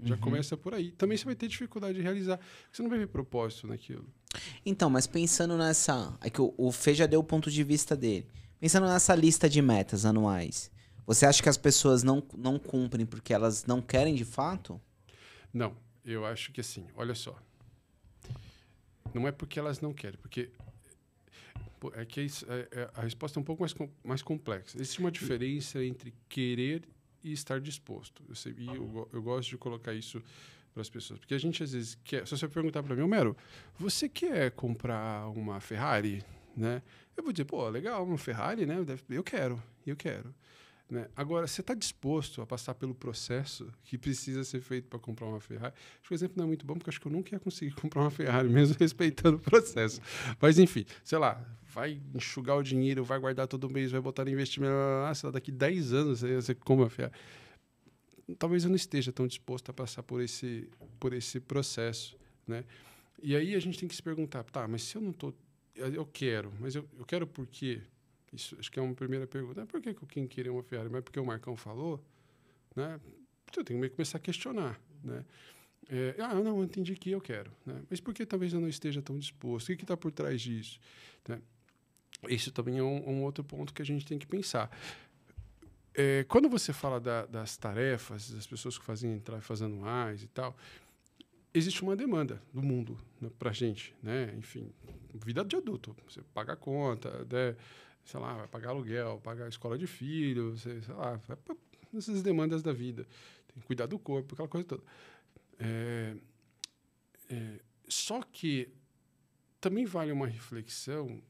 Já começa por aí. Também você vai ter dificuldade de realizar. Você não vai ver propósito naquilo. Então, mas pensando nessa... É que o Fê já deu o ponto de vista dele. Pensando nessa lista de metas anuais, você acha que as pessoas não cumprem porque elas não querem de fato? Não. Eu acho que assim, olha só. Não é porque elas não querem, porque... É que a resposta é um pouco mais complexa. Existe uma diferença entre querer e estar disposto. Eu gosto de colocar isso para as pessoas. Porque a gente, às vezes, quer... Se você perguntar para mim, Homero, você quer comprar uma Ferrari? Né? Eu vou dizer, pô, legal, uma Ferrari, né? Eu quero. Né? Agora, você está disposto a passar pelo processo que precisa ser feito para comprar uma Ferrari? Acho que o exemplo não é muito bom, porque acho que eu nunca ia conseguir comprar uma Ferrari, mesmo respeitando o processo. Mas, enfim, sei lá, vai enxugar o dinheiro, vai guardar todo mês, vai botar no investimento, sei lá, daqui 10 anos você compra uma Ferrari. Talvez eu não esteja tão disposto a passar por esse processo, né? E aí a gente tem que se perguntar, tá, mas se eu não estou... Eu quero, mas eu quero por quê? Isso acho que é uma primeira pergunta. Por que eu queria uma Ferrari? Mas porque o Marcão falou, né? Eu tenho que começar a questionar, né? Não, eu entendi que eu quero, né? Mas por que talvez eu não esteja tão disposto? O que está por trás disso? Né? Isso também é um outro ponto que a gente tem que pensar. Quando você fala das tarefas, das pessoas que fazem tarefas anuais e tal, existe uma demanda do mundo, né, para a gente, né? Enfim, vida de adulto. Você paga a conta, né? Sei lá, vai pagar aluguel, pagar a escola de filho, sei lá, vai para essas demandas da vida. Tem que cuidar do corpo, aquela coisa toda. Só que também vale uma reflexão,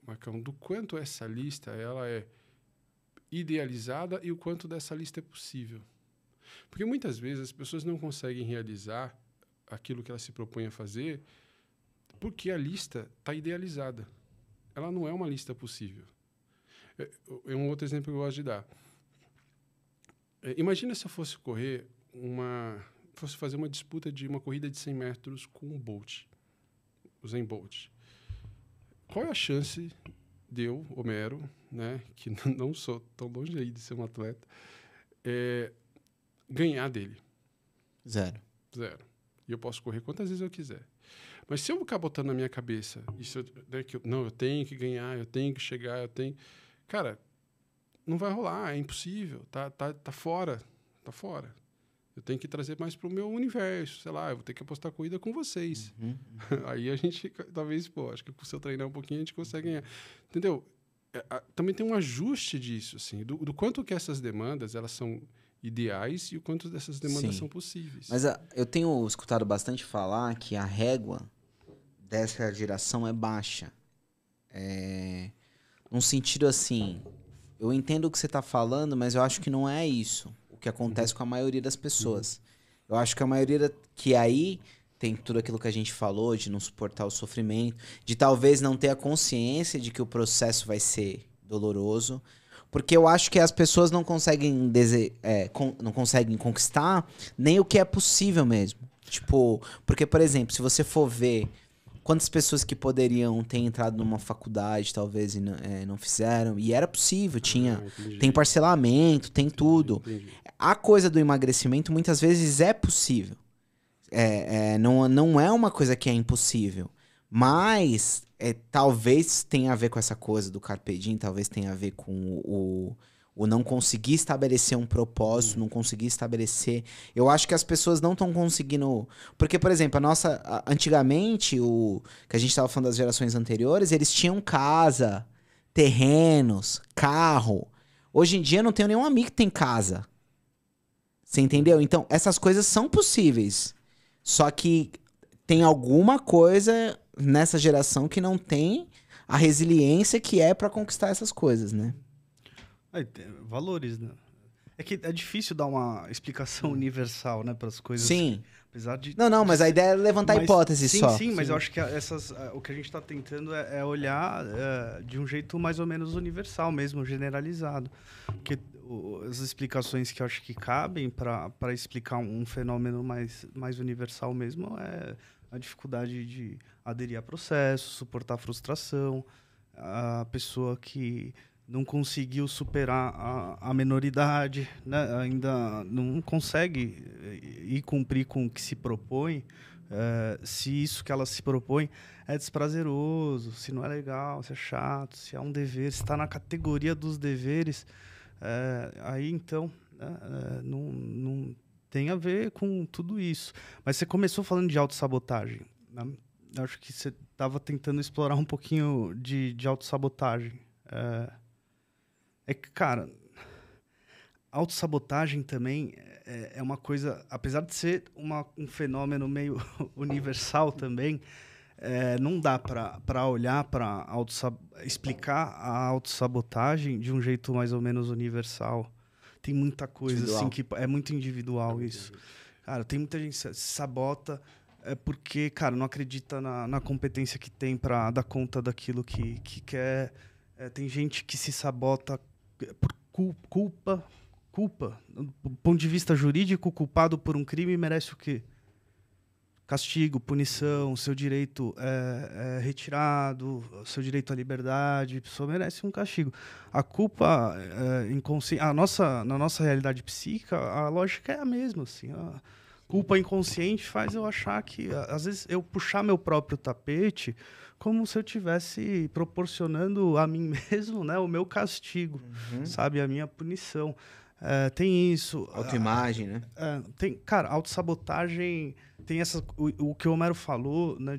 Marcão, do quanto essa lista ela é idealizada e o quanto dessa lista é possível. Porque muitas vezes as pessoas não conseguem realizar aquilo que elas se propõem a fazer porque a lista está idealizada. Ela não é uma lista possível. É um outro exemplo que eu gosto de dar. Imagina se eu fosse correr fosse fazer uma disputa de uma corrida de 100 metros com o Bolt, o Usain Bolt. Qual é a chance de eu, Homero, né, que não sou tão longe aí de ser um atleta, ganhar dele? 0. E eu posso correr quantas vezes eu quiser. Mas se eu ficar botando na minha cabeça, eu tenho que ganhar, eu tenho que chegar, cara, não vai rolar, é impossível, tá fora. Eu tenho que trazer mais para o meu universo, sei lá, eu vou ter que apostar corrida com vocês. Aí a gente, talvez, acho que se eu treinar um pouquinho, a gente consegue ganhar. Entendeu? Também tem um ajuste disso, assim, do quanto que essas demandas, elas são ideais e o quanto dessas demandas são possíveis. Mas eu tenho escutado bastante falar que a régua dessa geração é baixa. Num sentido assim, eu entendo o que você está falando, mas eu acho que não é isso o que acontece com a maioria das pessoas. Eu acho que a maioria que aí tem tudo aquilo que a gente falou, de não suportar o sofrimento, de talvez não ter a consciência de que o processo vai ser doloroso. Porque eu acho que as pessoas não conseguem, não conseguem conquistar nem o que é possível mesmo. Tipo, porque, por exemplo, se você for ver quantas pessoas que poderiam ter entrado numa faculdade, talvez, e não fizeram, e era possível, tem parcelamento, tem tudo. Entendi. A coisa do emagrecimento, muitas vezes, é possível. Não é uma coisa que é impossível. Mas talvez tenha a ver com essa coisa do carpe diem, talvez tenha a ver com o não conseguir estabelecer um propósito, não conseguir estabelecer... Eu acho que as pessoas não estão conseguindo... Porque, por exemplo, antigamente, que a gente estava falando das gerações anteriores, eles tinham casa, terrenos, carro. Hoje em dia, eu não tenho nenhum amigo que tem casa. Você entendeu? Então, essas coisas são possíveis. Só que tem alguma coisa nessa geração que não tem a resiliência que é para conquistar essas coisas, né? Valores, né? É que é difícil dar uma explicação universal, né, para as coisas. Sim. Assim, apesar de... Não, mas a ideia é levantar hipóteses só. Sim, mas eu acho que o que a gente está tentando é olhar de um jeito mais ou menos universal mesmo, generalizado. Porque as explicações que eu acho que cabem para explicar um fenômeno mais universal mesmo é a dificuldade de aderir a processo, suportar a frustração, a pessoa que não conseguiu superar a menoridade, né? Ainda não consegue ir cumprir com o que se propõe, se isso que ela se propõe é desprazeroso, se não é legal, se é chato, se é um dever, se está na categoria dos deveres, aí então não tem a ver com tudo isso. Mas você começou falando de autossabotagem, né? Acho que você estava tentando explorar um pouquinho de autossabotagem. Que, cara, autossabotagem também é uma coisa, apesar de ser um fenômeno meio universal também, não dá para olhar para explicar a autossabotagem de um jeito mais ou menos universal. Tem muita coisa assim que é muito individual isso. Cara, tem muita gente que se sabota porque, cara, não acredita na competência que tem para dar conta daquilo que quer. Tem gente que se sabota por culpa. Do ponto de vista jurídico, culpado por um crime merece o quê? Castigo, punição, seu direito é retirado, seu direito à liberdade, a pessoa merece um castigo. A culpa inconsciente, na nossa realidade psíquica, a lógica é a mesma, assim. A culpa inconsciente faz eu achar que, às vezes, eu puxar meu próprio tapete como se eu estivesse proporcionando a mim mesmo, né, o meu castigo, sabe, a minha punição. Tem isso. Autoimagem, né? Cara, autossabotagem tem o que o Homero falou, né,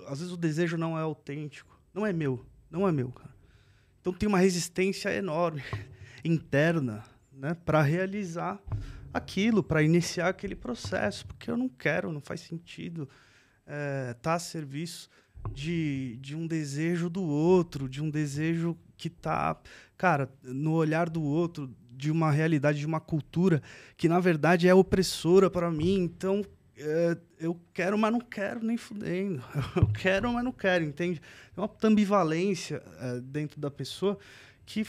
às vezes o desejo não é autêntico, não é meu, cara. Então tem uma resistência enorme interna, né, para realizar aquilo, para iniciar aquele processo, porque eu não quero, não faz sentido tá a serviço de um desejo do outro, de um desejo que tá, cara, no olhar do outro, de uma realidade, de uma cultura que, na verdade, é opressora para mim. Então, eu quero, mas não quero nem fudendo. Eu quero, mas não quero, entende? É uma ambivalência dentro da pessoa que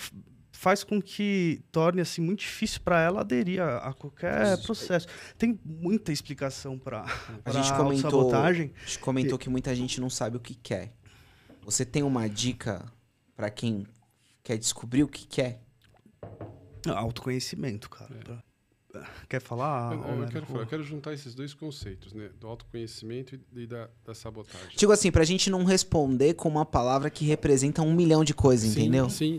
faz com que torne assim, muito difícil para ela aderir a qualquer processo. Tem muita explicação para a gente autossabotagem. A gente comentou que muita gente não sabe o que quer. Você tem uma dica para quem quer descobrir o que quer? Autoconhecimento, cara. Quer falar? Eu quero juntar esses dois conceitos, né? Do autoconhecimento e da sabotagem. Digo assim, pra gente não responder com uma palavra que representa 1 milhão de coisas, sim, entendeu? Sim.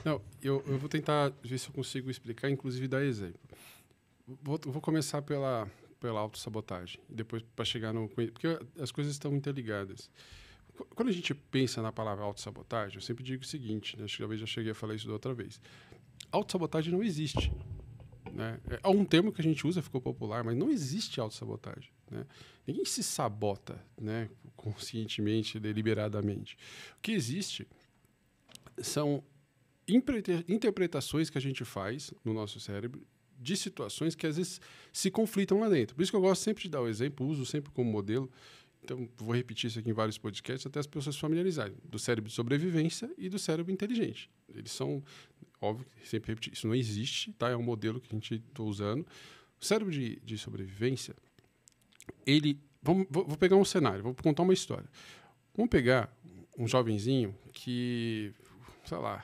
Não, eu vou tentar ver se eu consigo explicar, inclusive dar exemplo. Vou começar pela autossabotagem, depois para chegar no... Porque as coisas estão interligadas. Quando a gente pensa na palavra autossabotagem, eu sempre digo o seguinte, né? Acho que talvez já cheguei a falar isso da outra vez. Autossabotagem não existe. Né? É um termo que a gente usa, ficou popular, mas não existe autossabotagem. Né? Ninguém se sabota, né? Conscientemente, deliberadamente. O que existe são interpretações que a gente faz no nosso cérebro de situações que às vezes se conflitam lá dentro. Por isso que eu gosto sempre de dar o exemplo, uso sempre como modelo. Então, vou repetir isso aqui em vários podcasts até as pessoas se familiarizarem. Do cérebro de sobrevivência e do cérebro inteligente. Eles são... Óbvio, sempre repetir, isso não existe, tá? É um modelo que a gente está usando. O cérebro de sobrevivência, ele... Vou pegar um cenário, vou contar uma história. Vamos pegar um jovenzinho que, sei lá,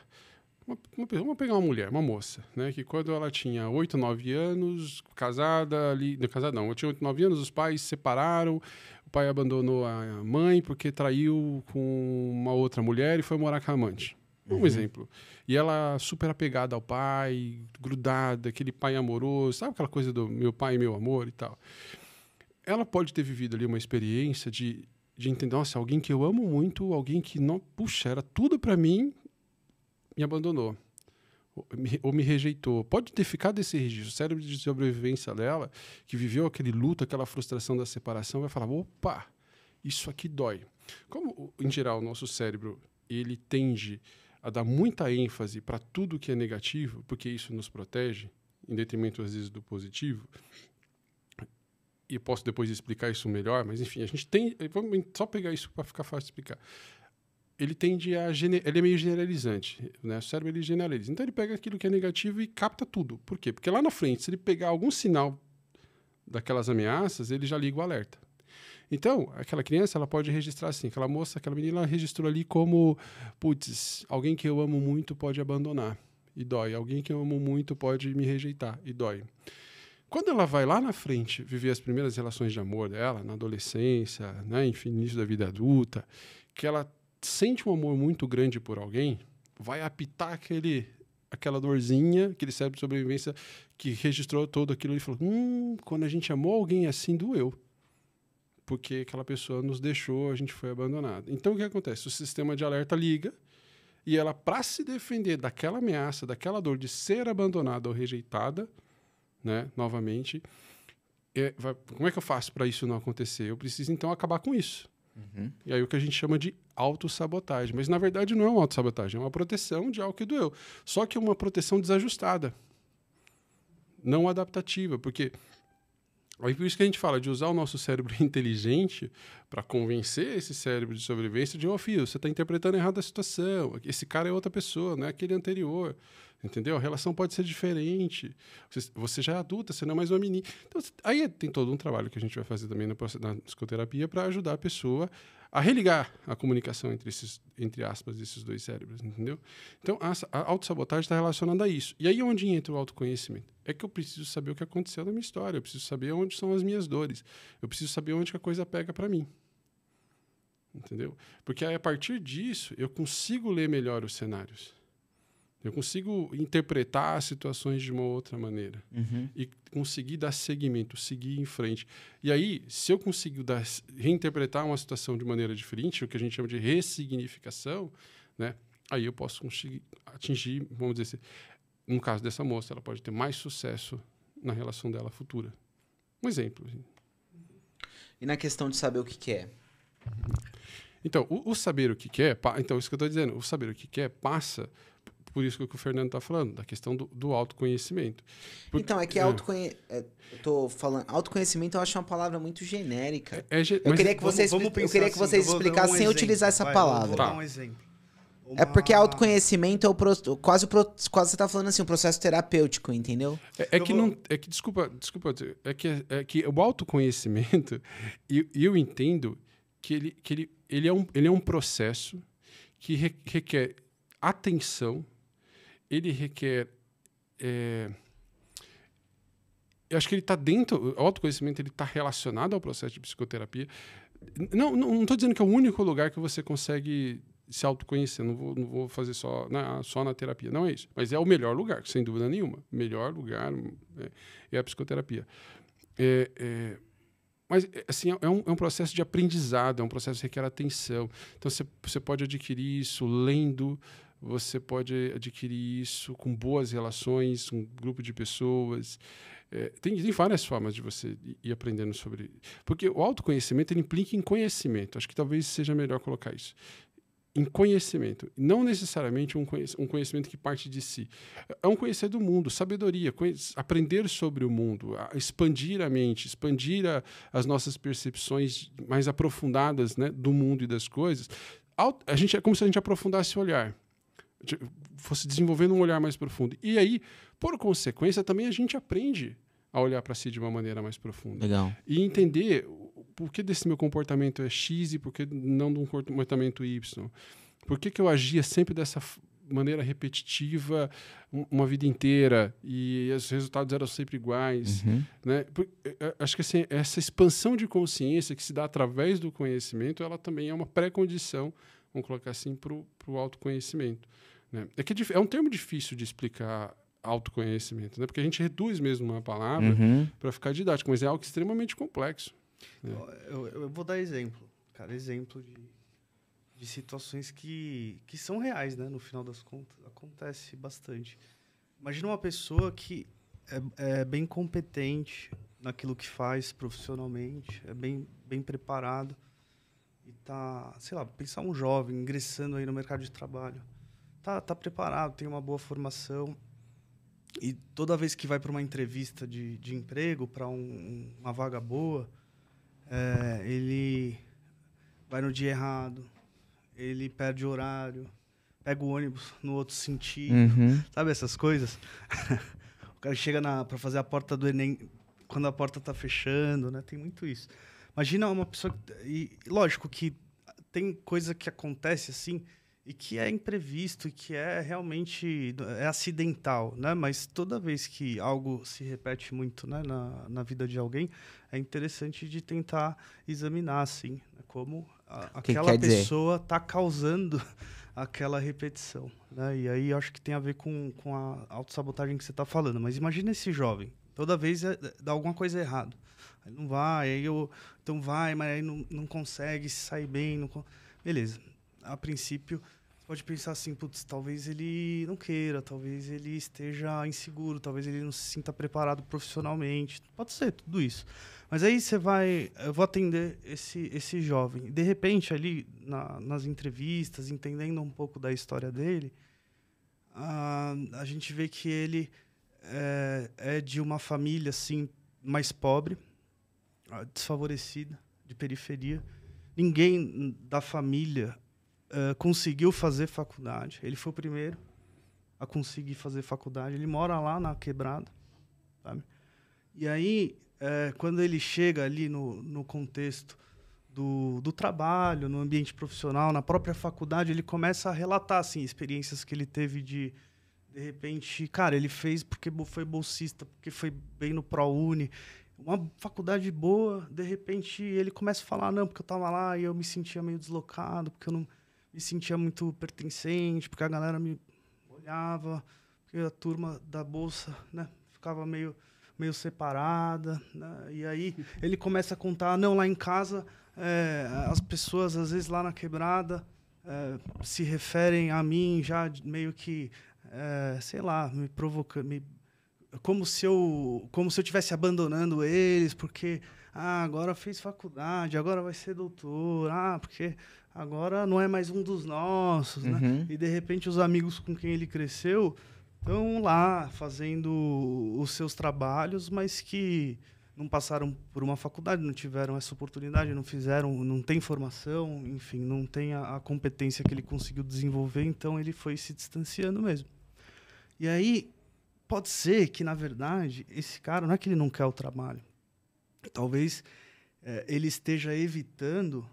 vamos pegar uma mulher, uma moça, né? Que quando ela tinha 8, 9 anos, casada ali... Não, casada não, ela tinha 8, 9 anos, os pais se separaram, o pai abandonou a mãe porque traiu com uma outra mulher e foi morar com a amante. Um exemplo. E ela super apegada ao pai, grudada, aquele pai amoroso, sabe aquela coisa do meu pai e meu amor e tal. Ela pode ter vivido ali uma experiência de entender, nossa, alguém que eu amo muito, alguém que não, puxa, era tudo para mim, me abandonou. Ou me rejeitou. Pode ter ficado esse registro. O cérebro de sobrevivência dela, que viveu aquele luto, aquela frustração da separação, vai falar, opa, isso aqui dói. Como, em geral, o nosso cérebro, ele tende a dar muita ênfase para tudo que é negativo, porque isso nos protege, em detrimento, às vezes, do positivo. E posso depois explicar isso melhor, mas, enfim, a gente tem... Vamos só pegar isso para ficar fácil de explicar. Ele tende a... Ele é meio generalizante, né? O cérebro, ele generaliza. Então, ele pega aquilo que é negativo e capta tudo. Por quê? Porque lá na frente, se ele pegar algum sinal daquelas ameaças, ele já liga o alerta. Então, aquela criança, ela pode registrar assim, aquela moça, aquela menina, ela registrou ali como, putz, alguém que eu amo muito pode abandonar, e dói. Alguém que eu amo muito pode me rejeitar, e dói. Quando ela vai lá na frente viver as primeiras relações de amor dela, na adolescência, né, enfim, início da vida adulta, que ela sente um amor muito grande por alguém, vai apitar aquela dorzinha, aquele cérebro de sobrevivência que registrou todo aquilo e falou, quando a gente amou alguém assim, doeu. Porque aquela pessoa nos deixou, a gente foi abandonado. Então, o que acontece? O sistema de alerta liga e ela, para se defender daquela ameaça, daquela dor de ser abandonada ou rejeitada, né, novamente, como é que eu faço para isso não acontecer? Eu preciso, então, acabar com isso. E aí o que a gente chama de autossabotagem. Mas, na verdade, não é uma autossabotagem, é uma proteção de algo que doeu. Só que é uma proteção desajustada, não adaptativa, porque... Aí por isso que a gente fala de usar o nosso cérebro inteligente para convencer esse cérebro de sobrevivência de, filho, você está interpretando errado a situação, esse cara é outra pessoa, não é aquele anterior, entendeu? A relação pode ser diferente, você já é adulta, você não é mais uma menina. Então, aí tem todo um trabalho que a gente vai fazer também na psicoterapia para ajudar a pessoa a religar a comunicação entre aspas, esses dois cérebros, entendeu? Então, a autossabotagem está relacionada a isso. E aí onde entra o autoconhecimento? É que eu preciso saber o que aconteceu na minha história, eu preciso saber onde são as minhas dores, eu preciso saber onde que a coisa pega para mim. Entendeu? Porque aí, a partir disso, eu consigo ler melhor os cenários. Eu consigo interpretar as situações de uma outra maneira. E conseguir dar seguimento, seguir em frente. E aí, se eu consigo reinterpretar uma situação de maneira diferente, o que a gente chama de ressignificação, né, aí eu posso conseguir atingir, vamos dizer assim, no caso dessa moça, ela pode ter mais sucesso na relação dela futura. Um exemplo. E na questão de saber o que quer? Então, o saber o que quer... Então, isso que eu estou dizendo, o saber o que quer passa... Por isso que o Fernando está falando, da questão do autoconhecimento. Então, é que autoconhecimento, eu acho uma palavra muito genérica. Eu queria que vocês explicassem sem utilizar essa palavra. Vou dar um exemplo. É porque autoconhecimento é quase você tá falando assim, um processo terapêutico, entendeu? Desculpa, é que o autoconhecimento, eu entendo que ele é um processo que requer atenção, ele requer... eu acho que ele está dentro... O autoconhecimento ele está relacionado ao processo de psicoterapia. Não estou dizendo que é o único lugar que você consegue se autoconhecer. Não vou fazer só na terapia. Não é isso. Mas é o melhor lugar, sem dúvida nenhuma. O melhor lugar é a psicoterapia. Mas, assim, é um processo de aprendizado, é um processo que requer atenção. Então, você pode adquirir isso lendo, você pode adquirir isso com boas relações, um grupo de pessoas. Tem várias formas de você ir aprendendo sobre... Porque o autoconhecimento ele implica em conhecimento. Acho que talvez seja melhor colocar isso. Em conhecimento. Não necessariamente um conhecimento que parte de si. É um conhecer do mundo, sabedoria, aprender sobre o mundo, expandir a mente, expandir as nossas percepções mais aprofundadas, né, do mundo e das coisas. É como se a gente aprofundasse o olhar. Fosse desenvolvendo um olhar mais profundo. E aí, por consequência, também a gente aprende a olhar para si de uma maneira mais profunda. Legal. E entender por que desse meu comportamento é X e por que não de um comportamento Y. Por que eu agia sempre dessa maneira repetitiva uma vida inteira e os resultados eram sempre iguais. Né? Acho que assim, essa expansão de consciência que se dá através do conhecimento, ela também é uma pré-condição, vamos colocar assim, para o autoconhecimento. Né? É um termo difícil de explicar autoconhecimento, né? Porque a gente reduz mesmo uma palavra para ficar didático, mas é algo extremamente complexo. Né? Eu vou dar exemplo, cara, de situações que são reais, né? No final das contas, acontece bastante. Imagina uma pessoa que é bem competente naquilo que faz profissionalmente, é bem preparado e tá, sei lá, pensar um jovem ingressando aí no mercado de trabalho, tá preparado, tem uma boa formação e toda vez que vai para uma entrevista de emprego, para uma vaga boa, ele vai no dia errado, ele perde o horário, pega o ônibus no outro sentido, sabe essas coisas? O cara chega para fazer a porta do Enem quando a porta está fechando, né? Tem muito isso. Imagina uma pessoa... E lógico que tem coisa que acontece assim e que é imprevisto e que é realmente acidental, né? Mas toda vez que algo se repete muito, né, na vida de alguém, é interessante de tentar examinar assim, né, como aquela pessoa está causando aquela repetição, né? E aí acho que tem a ver com a autossabotagem que você está falando. Mas imagina esse jovem, toda vez dá alguma coisa errada. Ele não vai, então vai, mas aí não consegue se sair bem. Beleza. A princípio, você pode pensar assim, putz, talvez ele não queira, talvez ele esteja inseguro, talvez ele não se sinta preparado profissionalmente. Pode ser tudo isso. Mas aí eu vou atender esse jovem. De repente, ali nas entrevistas, entendendo um pouco da história dele, a gente vê que ele é de uma família assim, mais pobre, desfavorecida, de periferia. Ninguém da família conseguiu fazer faculdade. Ele foi o primeiro a conseguir fazer faculdade. Ele mora lá na Quebrada, sabe? E aí, quando ele chega ali no contexto do trabalho, no ambiente profissional, na própria faculdade, ele começa a relatar assim, experiências que ele teve de repente, cara, ele fez porque foi bolsista, porque foi bem no ProUni, uma faculdade boa, de repente ele começa a falar, não, porque eu estava lá e eu me sentia meio deslocado, porque eu não me sentia muito pertencente, porque a galera me olhava, porque a turma da bolsa, né, ficava meio separada, né? E aí ele começa a contar, não, lá em casa as pessoas, às vezes lá na Quebrada, se referem a mim já meio que, sei lá, me provocando, como se eu estivesse abandonando eles, porque agora fez faculdade, agora vai ser doutor, porque agora não é mais um dos nossos, né? E de repente os amigos com quem ele cresceu estão lá fazendo os seus trabalhos, mas que não passaram por uma faculdade, não tiveram essa oportunidade, não fizeram, não tem formação, enfim, não tem a competência que ele conseguiu desenvolver, então ele foi se distanciando mesmo. E aí, pode ser que, na verdade, esse cara, não é que ele não quer o trabalho, talvez ele esteja evitando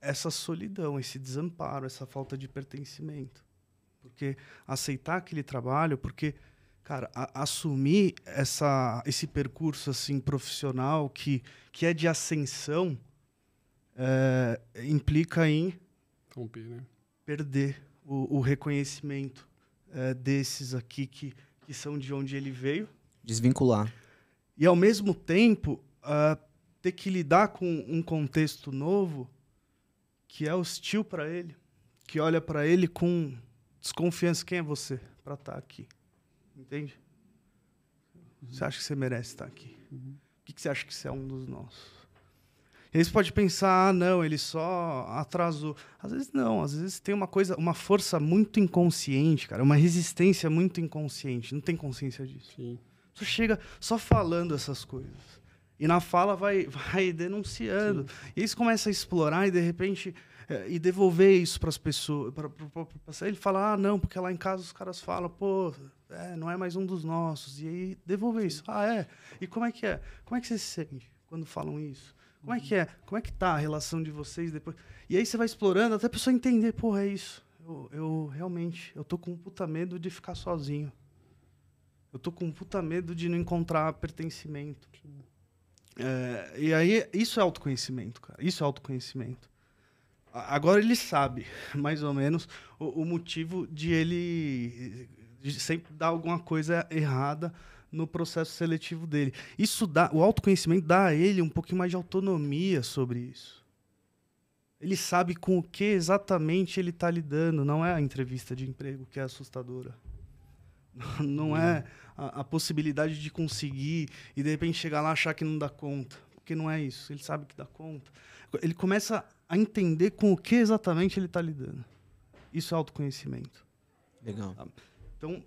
essa solidão, esse desamparo, essa falta de pertencimento. Porque aceitar aquele trabalho, porque... Cara, assumir esse percurso assim, profissional que é de ascensão implica em Romper, né? perder o reconhecimento desses aqui que são de onde ele veio. Desvincular. E, ao mesmo tempo, ter que lidar com um contexto novo que é hostil para ele, que olha para ele com desconfiança. Quem é você para estar aqui? Entende? Você acha que você merece estar aqui? Por que você acha que você é um dos nossos? E aí você pode pensar, não, ele só atrasou. Às vezes não, às vezes tem uma força muito inconsciente, cara, uma resistência muito inconsciente. Não tem consciência disso. Sim. Você chega só falando essas coisas. E na fala vai denunciando. Sim. E aí você começa a explorar e, de repente, e devolver isso para as pessoas. Ele fala, não, porque lá em casa os caras falam, pô, não é mais um dos nossos. E aí devolver isso. E como é que é? Como é que você se sente quando falam isso? Como é que é? Como é que tá a relação de vocês depois? E aí você vai explorando até a pessoa entender, porra, é isso. Eu realmente, eu tô com um puta medo de ficar sozinho. Eu tô com um puta medo de não encontrar pertencimento. E aí, isso é autoconhecimento, cara. Isso é autoconhecimento. Agora ele sabe, mais ou menos, o motivo de ele sempre dar alguma coisa errada no processo seletivo dele. O autoconhecimento dá a ele um pouquinho mais de autonomia sobre isso. Ele sabe com o que exatamente ele está lidando. Não é a entrevista de emprego que é assustadora. Não é a possibilidade de conseguir e, de repente, chegar lá e achar que não dá conta. Porque não é isso. Ele sabe que dá conta. Ele começa a entender com o que exatamente ele está lidando. Isso é autoconhecimento. Legal. Então,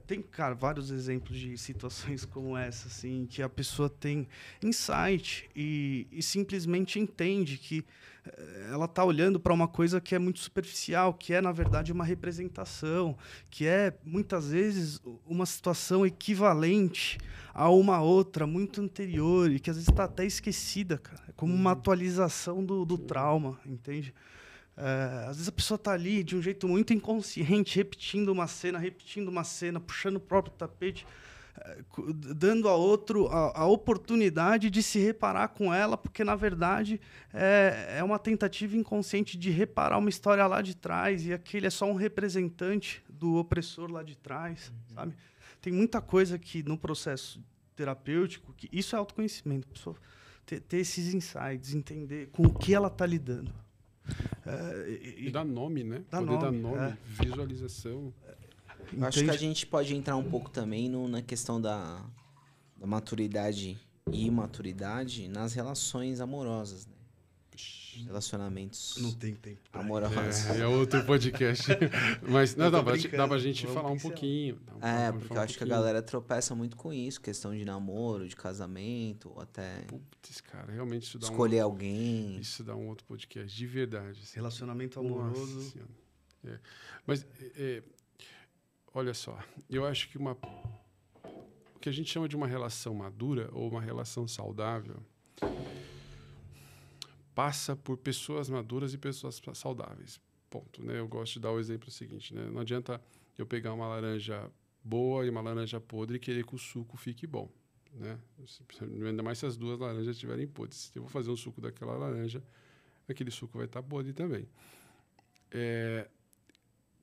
tem, cara, vários exemplos de situações como essa, assim, que a pessoa tem insight e simplesmente entende que ela está olhando para uma coisa que é muito superficial, que é, na verdade, uma representação, que é, muitas vezes, uma situação equivalente a uma outra muito anterior e que, às vezes, está até esquecida, cara. É como uma atualização do trauma, entende? Às vezes a pessoa está ali de um jeito muito inconsciente, repetindo uma cena, puxando o próprio tapete, dando a outro a oportunidade de se reparar com ela, porque, na verdade, é uma tentativa inconsciente de reparar uma história lá de trás, e aquele é só um representante do opressor lá de trás, sabe? Tem muita coisa que, no processo terapêutico, que isso é autoconhecimento, a pessoa ter esses insights, entender com o que ela está lidando. E dar nome, né? Dar nome, visualização. Eu acho que a gente pode entrar um pouco também na questão da maturidade e imaturidade nas relações amorosas, né? Relacionamentos não tem tempo amorosos. É outro podcast. Mas não, dá pra gente falar um pouquinho. Porque eu acho que a galera tropeça muito com isso, questão de namoro, de casamento, ou até Putz, cara, realmente isso dá escolher alguém. Isso dá um outro podcast, de verdade. Assim. Relacionamento amoroso. Mas, olha só, eu acho que o que a gente chama de uma relação madura ou uma relação saudável passa por pessoas maduras e pessoas saudáveis. Ponto, né? Eu gosto de dar o exemplo seguinte, né? Não adianta eu pegar uma laranja boa e uma laranja podre e querer que o suco fique bom, né? Ainda mais se as duas laranjas estiverem podres. Se eu vou fazer um suco daquela laranja, aquele suco vai estar podre também.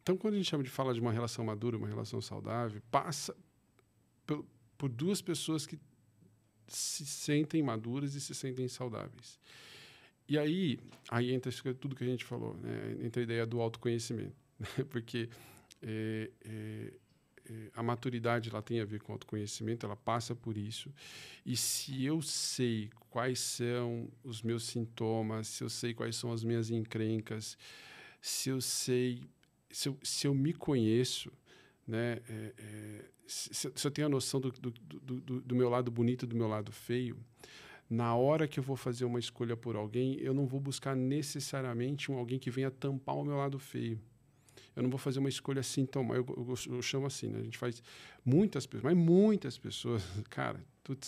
Então, quando a gente fala de uma relação madura, uma relação saudável, passa por duas pessoas que se sentem maduras e se sentem saudáveis. E aí entra tudo que a gente falou, né? Entra a ideia do autoconhecimento, né? Porque a maturidade ela tem a ver com autoconhecimento, ela passa por isso. E se eu sei quais são os meus sintomas, se eu sei quais são as minhas encrencas, se eu me conheço, né? Se eu tenho a noção do meu lado bonito, do meu lado feio, na hora que eu vou fazer uma escolha por alguém, eu não vou buscar necessariamente alguém que venha tampar o meu lado feio. Eu não vou fazer uma escolha sintomática. Eu chamo assim, né? A gente faz muitas pessoas, mas muitas pessoas, cara,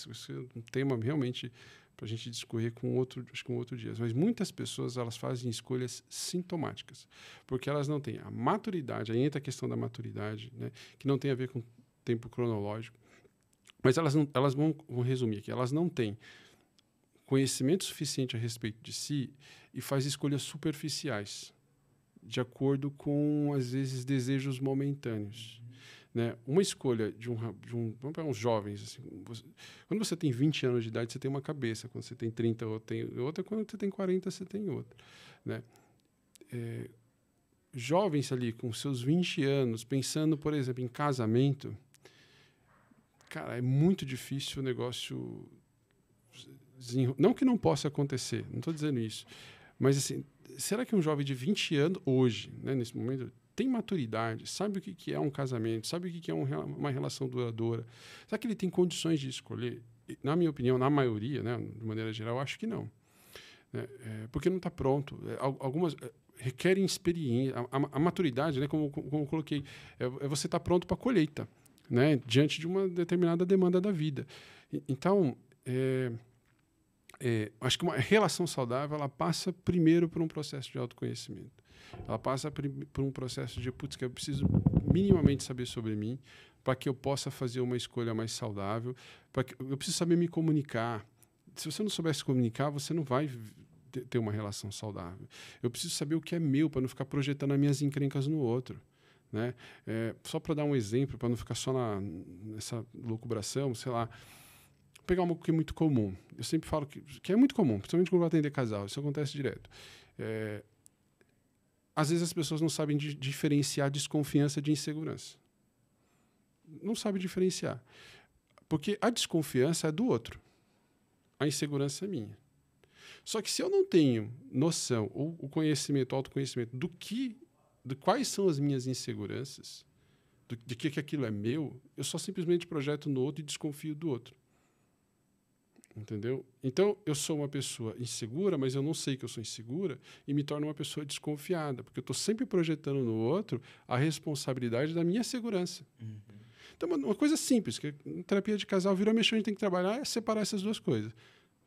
isso é um tema realmente para a gente discorrer com outro dia. Mas muitas pessoas, elas fazem escolhas sintomáticas, porque elas não têm a maturidade, aí entra a questão da maturidade, né? Que não tem a ver com tempo cronológico, mas elas vão resumir aqui, elas não têm conhecimento suficiente a respeito de si e faz escolhas superficiais, de acordo com, às vezes, desejos momentâneos. Né? Uma escolha vamos pegar uns jovens, assim, quando você tem 20 anos de idade, você tem uma cabeça, quando você tem 30, tem outra, quando você tem 40, você tem outra. Né? Jovens ali, com seus 20 anos, pensando, por exemplo, em casamento, cara, é muito difícil o negócio... Não que não possa acontecer, não estou dizendo isso, mas assim, será que um jovem de 20 anos, hoje, né, nesse momento, tem maturidade, sabe o que é um casamento, sabe o que é uma relação duradoura? Será que ele tem condições de escolher? Na minha opinião, na maioria, né, de maneira geral, eu acho que não. Né? Porque não está pronto. Algumas requerem experiência. A maturidade, né, como eu coloquei, é você estar pronto para a colheita, né, diante de uma determinada demanda da vida. Então, acho que uma relação saudável, ela passa primeiro por um processo de autoconhecimento. Ela passa por um processo de, que eu preciso minimamente saber sobre mim para que eu possa fazer uma escolha mais saudável. Eu preciso saber me comunicar. Se você não souber se comunicar, você não vai ter uma relação saudável. Eu preciso saber o que é meu para não ficar projetando as minhas encrencas no outro. Né? Só para dar um exemplo, para não ficar só nessa locubração, sei lá, vou pegar uma que é muito comum. Eu sempre falo que é muito comum, principalmente quando eu vou atender casal. Isso acontece direto. Às vezes as pessoas não sabem diferenciar desconfiança de insegurança. Não sabem diferenciar. Porque a desconfiança é do outro. A insegurança é minha. Só que se eu não tenho noção, ou o conhecimento, o autoconhecimento, de quais são as minhas inseguranças, de que aquilo é meu, eu só simplesmente projeto no outro e desconfio do outro. Entendeu? Então, eu sou uma pessoa insegura, mas eu não sei que eu sou insegura e me torno uma pessoa desconfiada, porque eu estou sempre projetando no outro a responsabilidade da minha segurança. Uhum. Então, uma coisa simples, que em terapia de casal, vira mexer, a gente tem que trabalhar, é separar essas duas coisas.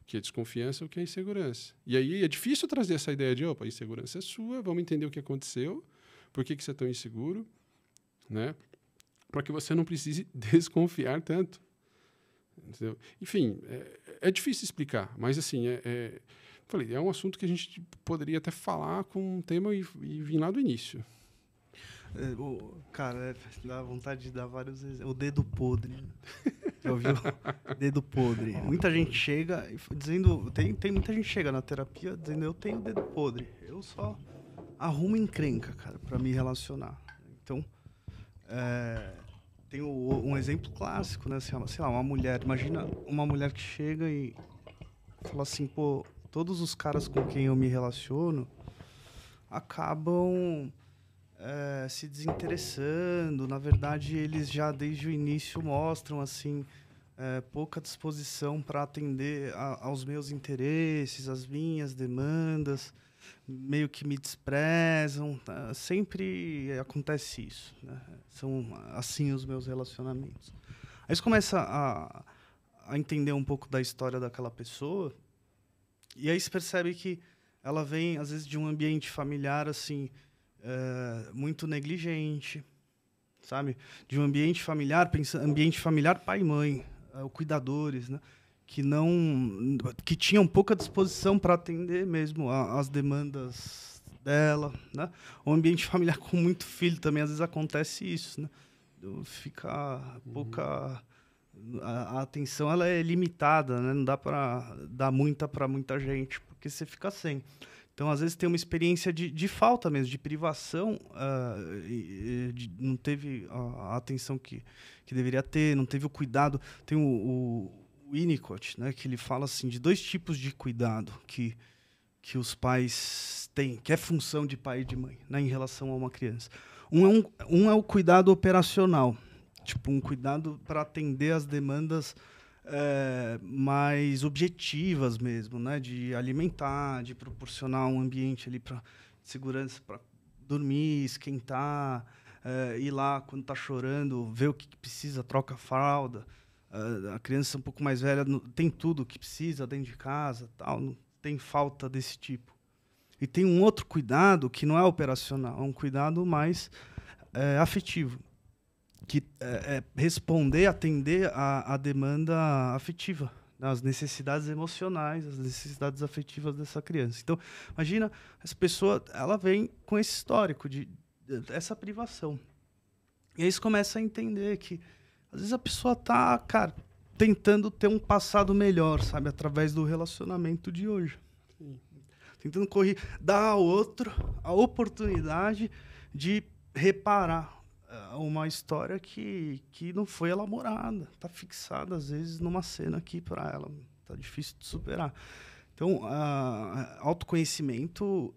O que é desconfiança e o que é insegurança. E aí é difícil trazer essa ideia de, opa, a insegurança é sua, vamos entender o que aconteceu, por que você é tão inseguro, né? Para que você não precise desconfiar tanto. Entendeu? Enfim, é difícil explicar, mas assim, falei, é um assunto que a gente poderia até falar com um tema e vir lá do início. Cara, dá vontade de dar vários exemplos. O dedo podre. Já ouviu? Dedo podre. Muita gente chega dizendo, tem muita gente chega na terapia dizendo, eu tenho dedo podre. Eu só arrumo encrenca, cara, para me relacionar. Então, tem um exemplo clássico, né? Sei lá, uma mulher, imagina uma mulher que chega e fala assim, pô, todos os caras com quem eu me relaciono acabam se desinteressando. Na verdade, eles já desde o início mostram assim pouca disposição para atender aos meus interesses, às minhas demandas, meio que me desprezam. Sempre acontece isso, né? São assim os meus relacionamentos. Aí você começa a entender um pouco da história daquela pessoa e aí você percebe que ela vem, às vezes, de um ambiente familiar assim, muito negligente, sabe? De um ambiente familiar, ambiente familiar pai e mãe, cuidadores, né? Que tinham pouca disposição para atender mesmo as demandas dela, né? Um ambiente familiar com muito filho também, às vezes acontece isso, né? Fica pouca... A atenção ela é limitada, né? Não dá para dar muita para muita gente, porque você fica sem. Então, às vezes, tem uma experiência de falta mesmo, de privação, não teve a atenção que deveria ter, não teve o cuidado. Tem o Winnicott, né, que ele fala assim, de dois tipos de cuidado que os pais tem, que é função de pai e de mãe, né, em relação a uma criança. Um é o cuidado operacional, tipo, um cuidado para atender as demandas mais objetivas mesmo, né, de alimentar, de proporcionar um ambiente ali para segurança, para dormir, esquentar, ir lá quando está chorando, ver o que precisa, troca a fralda. A criança um pouco mais velha tem tudo o que precisa dentro de casa, tal, não tem falta desse tipo. E tem um outro cuidado que não é operacional, é um cuidado mais afetivo, que é responder, atender a demanda afetiva, né, as necessidades emocionais, as necessidades afetivas dessa criança. Então, imagina, essa pessoa ela vem com esse histórico dessa privação. E aí você começa a entender que às vezes a pessoa está, cara, tentando ter um passado melhor, sabe, através do relacionamento de hoje. Sim. Tentando dar ao outro a oportunidade de reparar uma história que não foi elaborada, está fixada às vezes numa cena aqui para ela, está difícil de superar. Então, autoconhecimento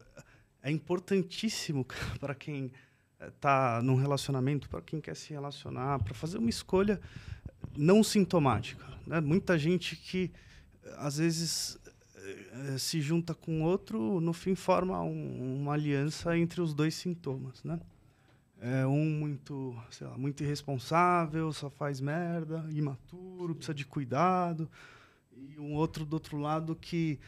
é importantíssimo para quem está num relacionamento, para quem quer se relacionar, para fazer uma escolha não sintomática, né? Muita gente que às vezes se junta com outro, no fim forma uma aliança entre os dois sintomas, né? Muito, sei lá, muito irresponsável, só faz merda, imaturo, precisa de cuidado, e um outro do outro lado que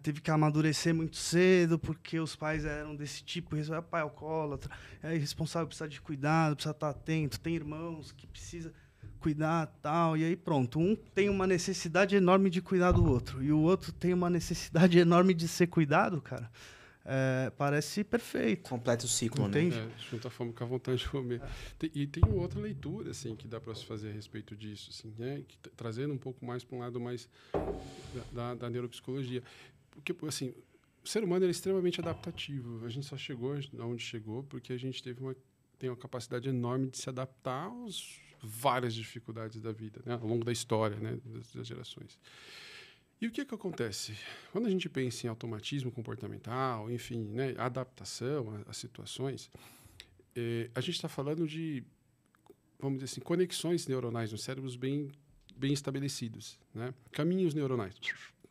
teve que amadurecer muito cedo porque os pais eram desse tipo, pai alcoólatra, é irresponsável, precisa de cuidado, precisa estar atento, tem irmãos que precisa cuidar, tal, e aí pronto, um tem uma necessidade enorme de cuidar do outro e o outro tem uma necessidade enorme de ser cuidado, cara. Parece perfeito. Completa o ciclo, entende? né? Junta a fome com a vontade de comer. E tem outra leitura assim, que dá para se fazer a respeito disso, assim, né? Trazendo um pouco mais para um lado mais da neuropsicologia. Porque, assim, o ser humano é extremamente adaptativo. A gente só chegou onde chegou porque a gente tem uma capacidade enorme de se adaptar às várias dificuldades da vida, né? Ao longo da história, né? Das gerações. E o que acontece? Quando a gente pensa em automatismo comportamental, enfim, né, adaptação às situações, a gente está falando de, vamos dizer assim, conexões neuronais nos cérebros bem estabelecidos, né? Caminhos neuronais.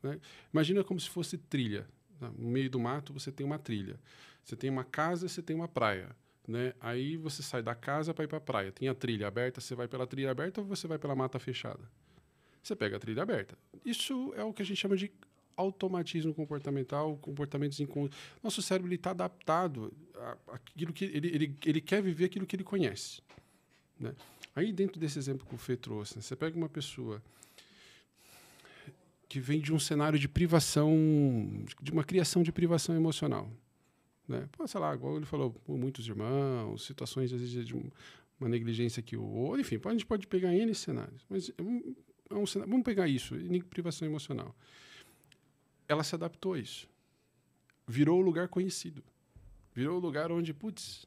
Né? Imagina como se fosse trilha. Né? No meio do mato você tem uma trilha. Você tem uma casa, você tem uma praia. Né? Aí você sai da casa para ir para a praia. Tem a trilha aberta, você vai pela trilha aberta ou você vai pela mata fechada? Você pega a trilha aberta. Isso é o que a gente chama de automatismo comportamental, comportamentos inconscientes. Nosso cérebro está adaptado àquilo que ele quer viver aquilo que ele conhece. Né? Aí, dentro desse exemplo que o Fê trouxe, né, você pega uma pessoa que vem de um cenário de privação, de uma criação de privação emocional. Né? Pô, sei lá, igual ele falou, muitos irmãos, situações, às vezes, de uma negligência que o outro. Enfim, a gente pode pegar N cenários. Mas vamos pegar isso, privação emocional. Ela se adaptou a isso. Virou o lugar conhecido. Virou o lugar onde, putz,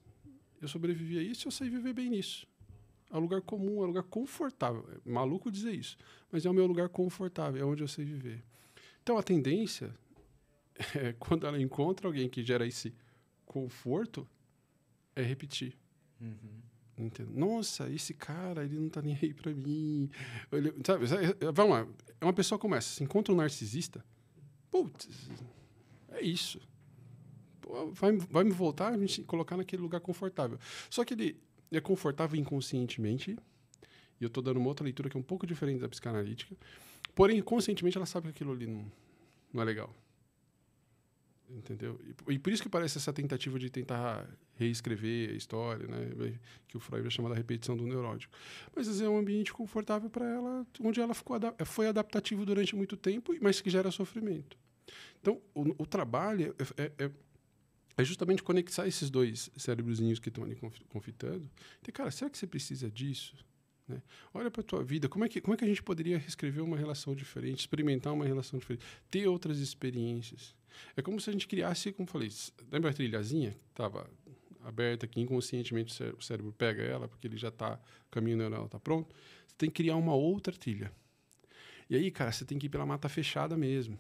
eu sobrevivi a isso e eu sei viver bem nisso. É um lugar comum, é um lugar confortável. É maluco dizer isso, mas é o meu lugar confortável, é onde eu sei viver. Então, a tendência é, quando ela encontra alguém que gera esse conforto, é repetir. Entendo. Nossa, esse cara, ele não tá nem aí pra mim. Sabe, vamos lá. Uma pessoa começa, se encontra um narcisista, putz, é isso. Pô, vai me voltar a me colocar naquele lugar confortável. Só que ele é confortável inconscientemente, e eu tô dando uma outra leitura que é um pouco diferente da psicanalítica, porém, conscientemente, ela sabe que aquilo ali não é legal. Entendeu? E por isso que parece essa tentativa de tentar reescrever a história, né? Que o Freud vai chamar da repetição do neurótico. Mas às vezes é um ambiente confortável para ela, onde ela foi adaptativo durante muito tempo, mas que gera sofrimento. Então, o trabalho é justamente conectar esses dois cérebrozinhos que estão ali conflitando. E, cara, será que você precisa disso? Né? Olha para a tua vida, como é que a gente poderia reescrever uma relação diferente, experimentar uma relação diferente, ter outras experiências? É como se a gente criasse, como falei, lembra a trilhazinha que estava aberta, que inconscientemente o cérebro pega ela, porque ele já está, o caminho neuronal está pronto. Você tem que criar uma outra trilha. E aí, cara, você tem que ir pela mata fechada mesmo.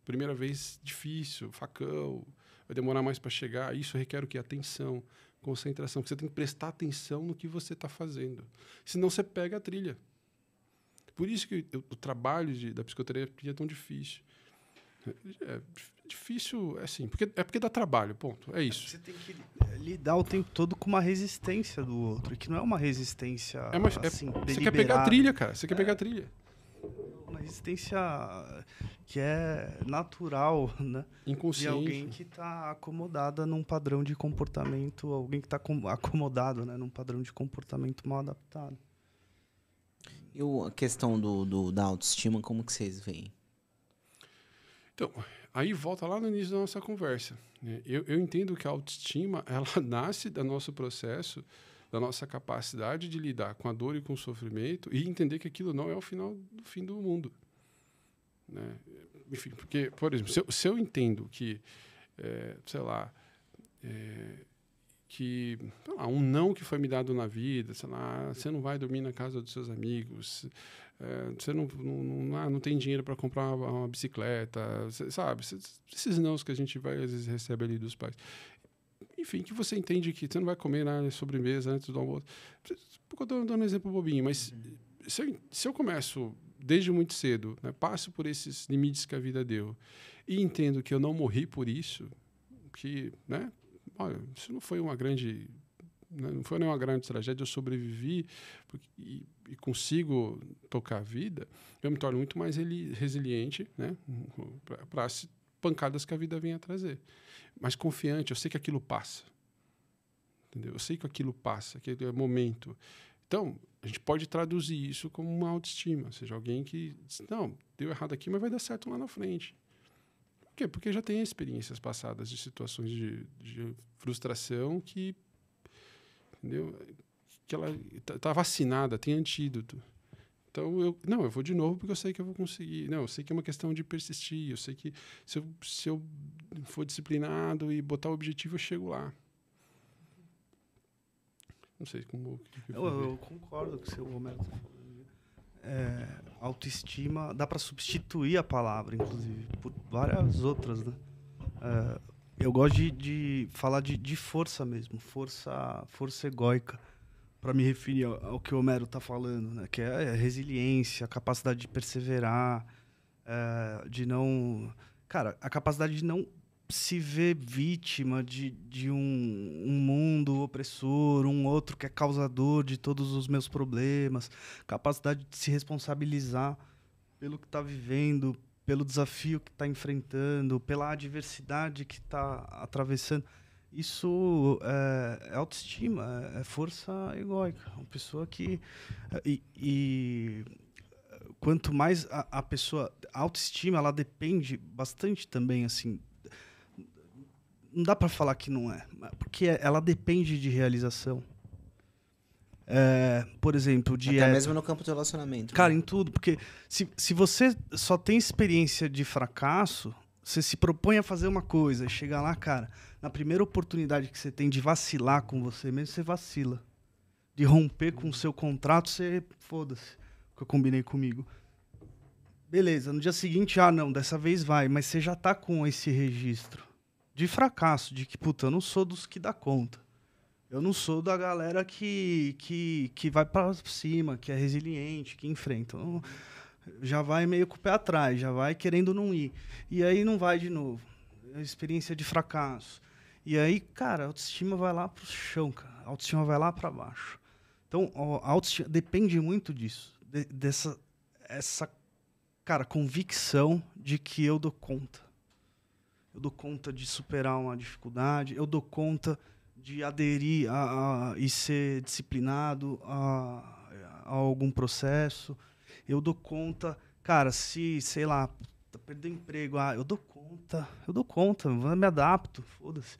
Primeira vez, difícil, facão. vai demorar mais para chegar. Isso requer o quê? Atenção, concentração. Porque você tem que prestar atenção no que você está fazendo. Senão você pega a trilha. Por isso que o trabalho da psicoterapia é tão difícil. É difícil, assim, porque dá trabalho, ponto. É isso. Você tem que lidar o tempo todo com uma resistência do outro, que não é uma resistência assim, você quer pegar a trilha, cara. Você quer pegar a trilha. Uma resistência que é natural, né? Inconsciente. De alguém que está acomodada num padrão de comportamento, alguém que está acomodado, né, num padrão de comportamento mal adaptado. E a questão da autoestima, como que vocês veem? Então, aí volta lá no início da nossa conversa. Né? Eu entendo que a autoestima, ela nasce do nosso processo, da nossa capacidade de lidar com a dor e com o sofrimento e entender que aquilo não é o final do fim do mundo. Né? Enfim, porque, por exemplo, se eu entendo que, que um não que foi me dado na vida, sei lá, você não vai dormir na casa dos seus amigos, você não tem dinheiro para comprar uma bicicleta, sabe? Esses nãos que a gente às vezes recebe ali dos pais. Enfim, que você entende que você não vai comer na sobremesa antes do almoço. Eu estou dando um exemplo bobinho, mas se eu começo desde muito cedo, né, passo por esses limites que a vida deu e entendo que eu não morri por isso, que, né, olha, isso não foi uma grande... Não foi nenhuma grande tragédia, eu sobrevivi e consigo tocar a vida, eu me torno muito mais resiliente, né, para as pancadas que a vida vem a trazer. Mas confiante, eu sei que aquilo passa. Entendeu? Eu sei que aquilo passa, aquele é momento. Então, a gente pode traduzir isso como uma autoestima, ou seja, alguém que diz, não, deu errado aqui, mas vai dar certo lá na frente. Por quê? Porque já tem experiências passadas de situações de frustração que... Entendeu? Que ela está vacinada, tem antídoto. Então, eu vou de novo porque eu sei que eu vou conseguir. Não, eu sei que é uma questão de persistir. Eu sei que se eu for disciplinado e botar o objetivo, eu chego lá. Não sei como... Eu concordo com o que o Romero está falando. Autoestima, dá para substituir a palavra, inclusive, por várias outras, né? Eu gosto de falar de força mesmo, força egóica, para me referir ao que o Homero está falando, né? Que é a resiliência, a capacidade de perseverar, de não... Cara, a capacidade de não se ver vítima de um mundo opressor, um outro que é causador de todos os meus problemas, capacidade de se responsabilizar pelo que está vivendo, pelo desafio que está enfrentando, pela adversidade que está atravessando. Isso é autoestima, é força egóica. Uma pessoa que... quanto mais a pessoa... A autoestima, ela depende bastante também, assim... Não dá para falar que não é, porque ela depende de realização. Por exemplo, dieta. Até mesmo no campo do relacionamento. Cara, né? em tudo. Porque se você só tem experiência de fracasso, você se propõe a fazer uma coisa, chega lá, cara, na primeira oportunidade que você tem de vacilar com você mesmo, você vacila. De romper com o seu contrato, você... Foda-se, o que eu combinei comigo. Beleza, no dia seguinte, não, dessa vez vai. Mas você já tá com esse registro de fracasso, de que, puta, eu não sou dos que dá conta. Eu não sou da galera que vai para cima, que é resiliente, que enfrenta. Então, já vai meio com o pé atrás, já vai querendo não ir. E aí não vai de novo. É experiência de fracasso. E aí, cara, a autoestima vai lá pro chão, cara. A autoestima vai lá para baixo. Então, a autoestima depende muito disso. Essa, cara, convicção de que eu dou conta. Eu dou conta de superar uma dificuldade, eu dou conta de aderir e ser disciplinado a algum processo. Eu dou conta, cara, se, sei lá, perder emprego, eu dou conta, eu me adapto, foda-se.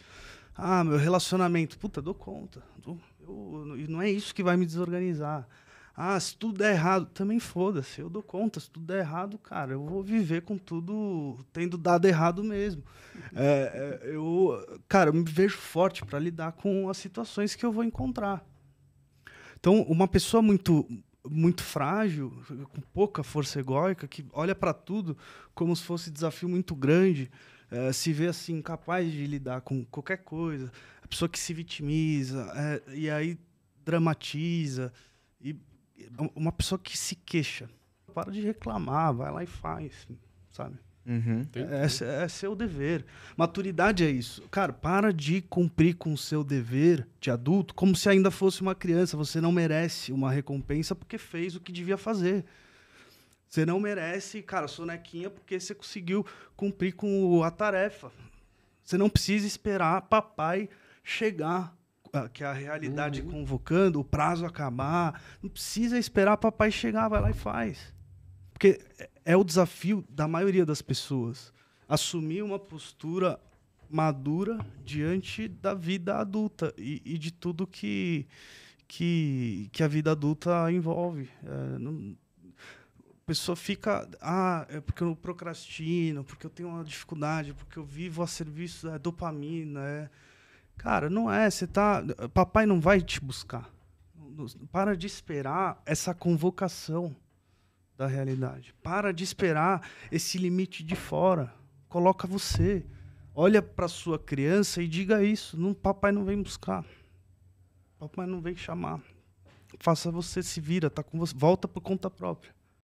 Meu relacionamento, puta, dou conta. E não é isso que vai me desorganizar. Se tudo der errado, também foda-se, eu dou conta. Se tudo der errado, cara, eu vou viver com tudo tendo dado errado mesmo. Eu me vejo forte para lidar com as situações que eu vou encontrar. Então, uma pessoa muito, muito frágil, com pouca força egóica, que olha para tudo como se fosse um desafio muito grande, se vê assim, capaz de lidar com qualquer coisa, a pessoa que se vitimiza, e aí dramatiza, e uma pessoa que se queixa. Para de reclamar, vai lá e faz, sabe? Uhum. É seu dever. Maturidade é isso. Cara, para de cumprir com o seu dever de adulto como se ainda fosse uma criança. Você não merece uma recompensa porque fez o que devia fazer. Você não merece, cara, sonequinha porque você conseguiu cumprir com a tarefa. Você não precisa esperar papai chegar, que a realidade convocando, o prazo acabar. Não precisa esperar papai chegar, vai lá e faz. Porque é o desafio da maioria das pessoas. Assumir uma postura madura diante da vida adulta e de tudo que a vida adulta envolve. A pessoa fica... é porque eu procrastino, porque eu tenho uma dificuldade, porque eu vivo a serviço da dopamina. Cara, não é. Papai não vai te buscar. Para de esperar essa convocação da realidade. Para de esperar esse limite de fora. Coloca você. Olha para sua criança e diga isso. Papai não vem buscar. Papai não vem chamar. Faça você, se vira, tá com você. Volta por conta própria.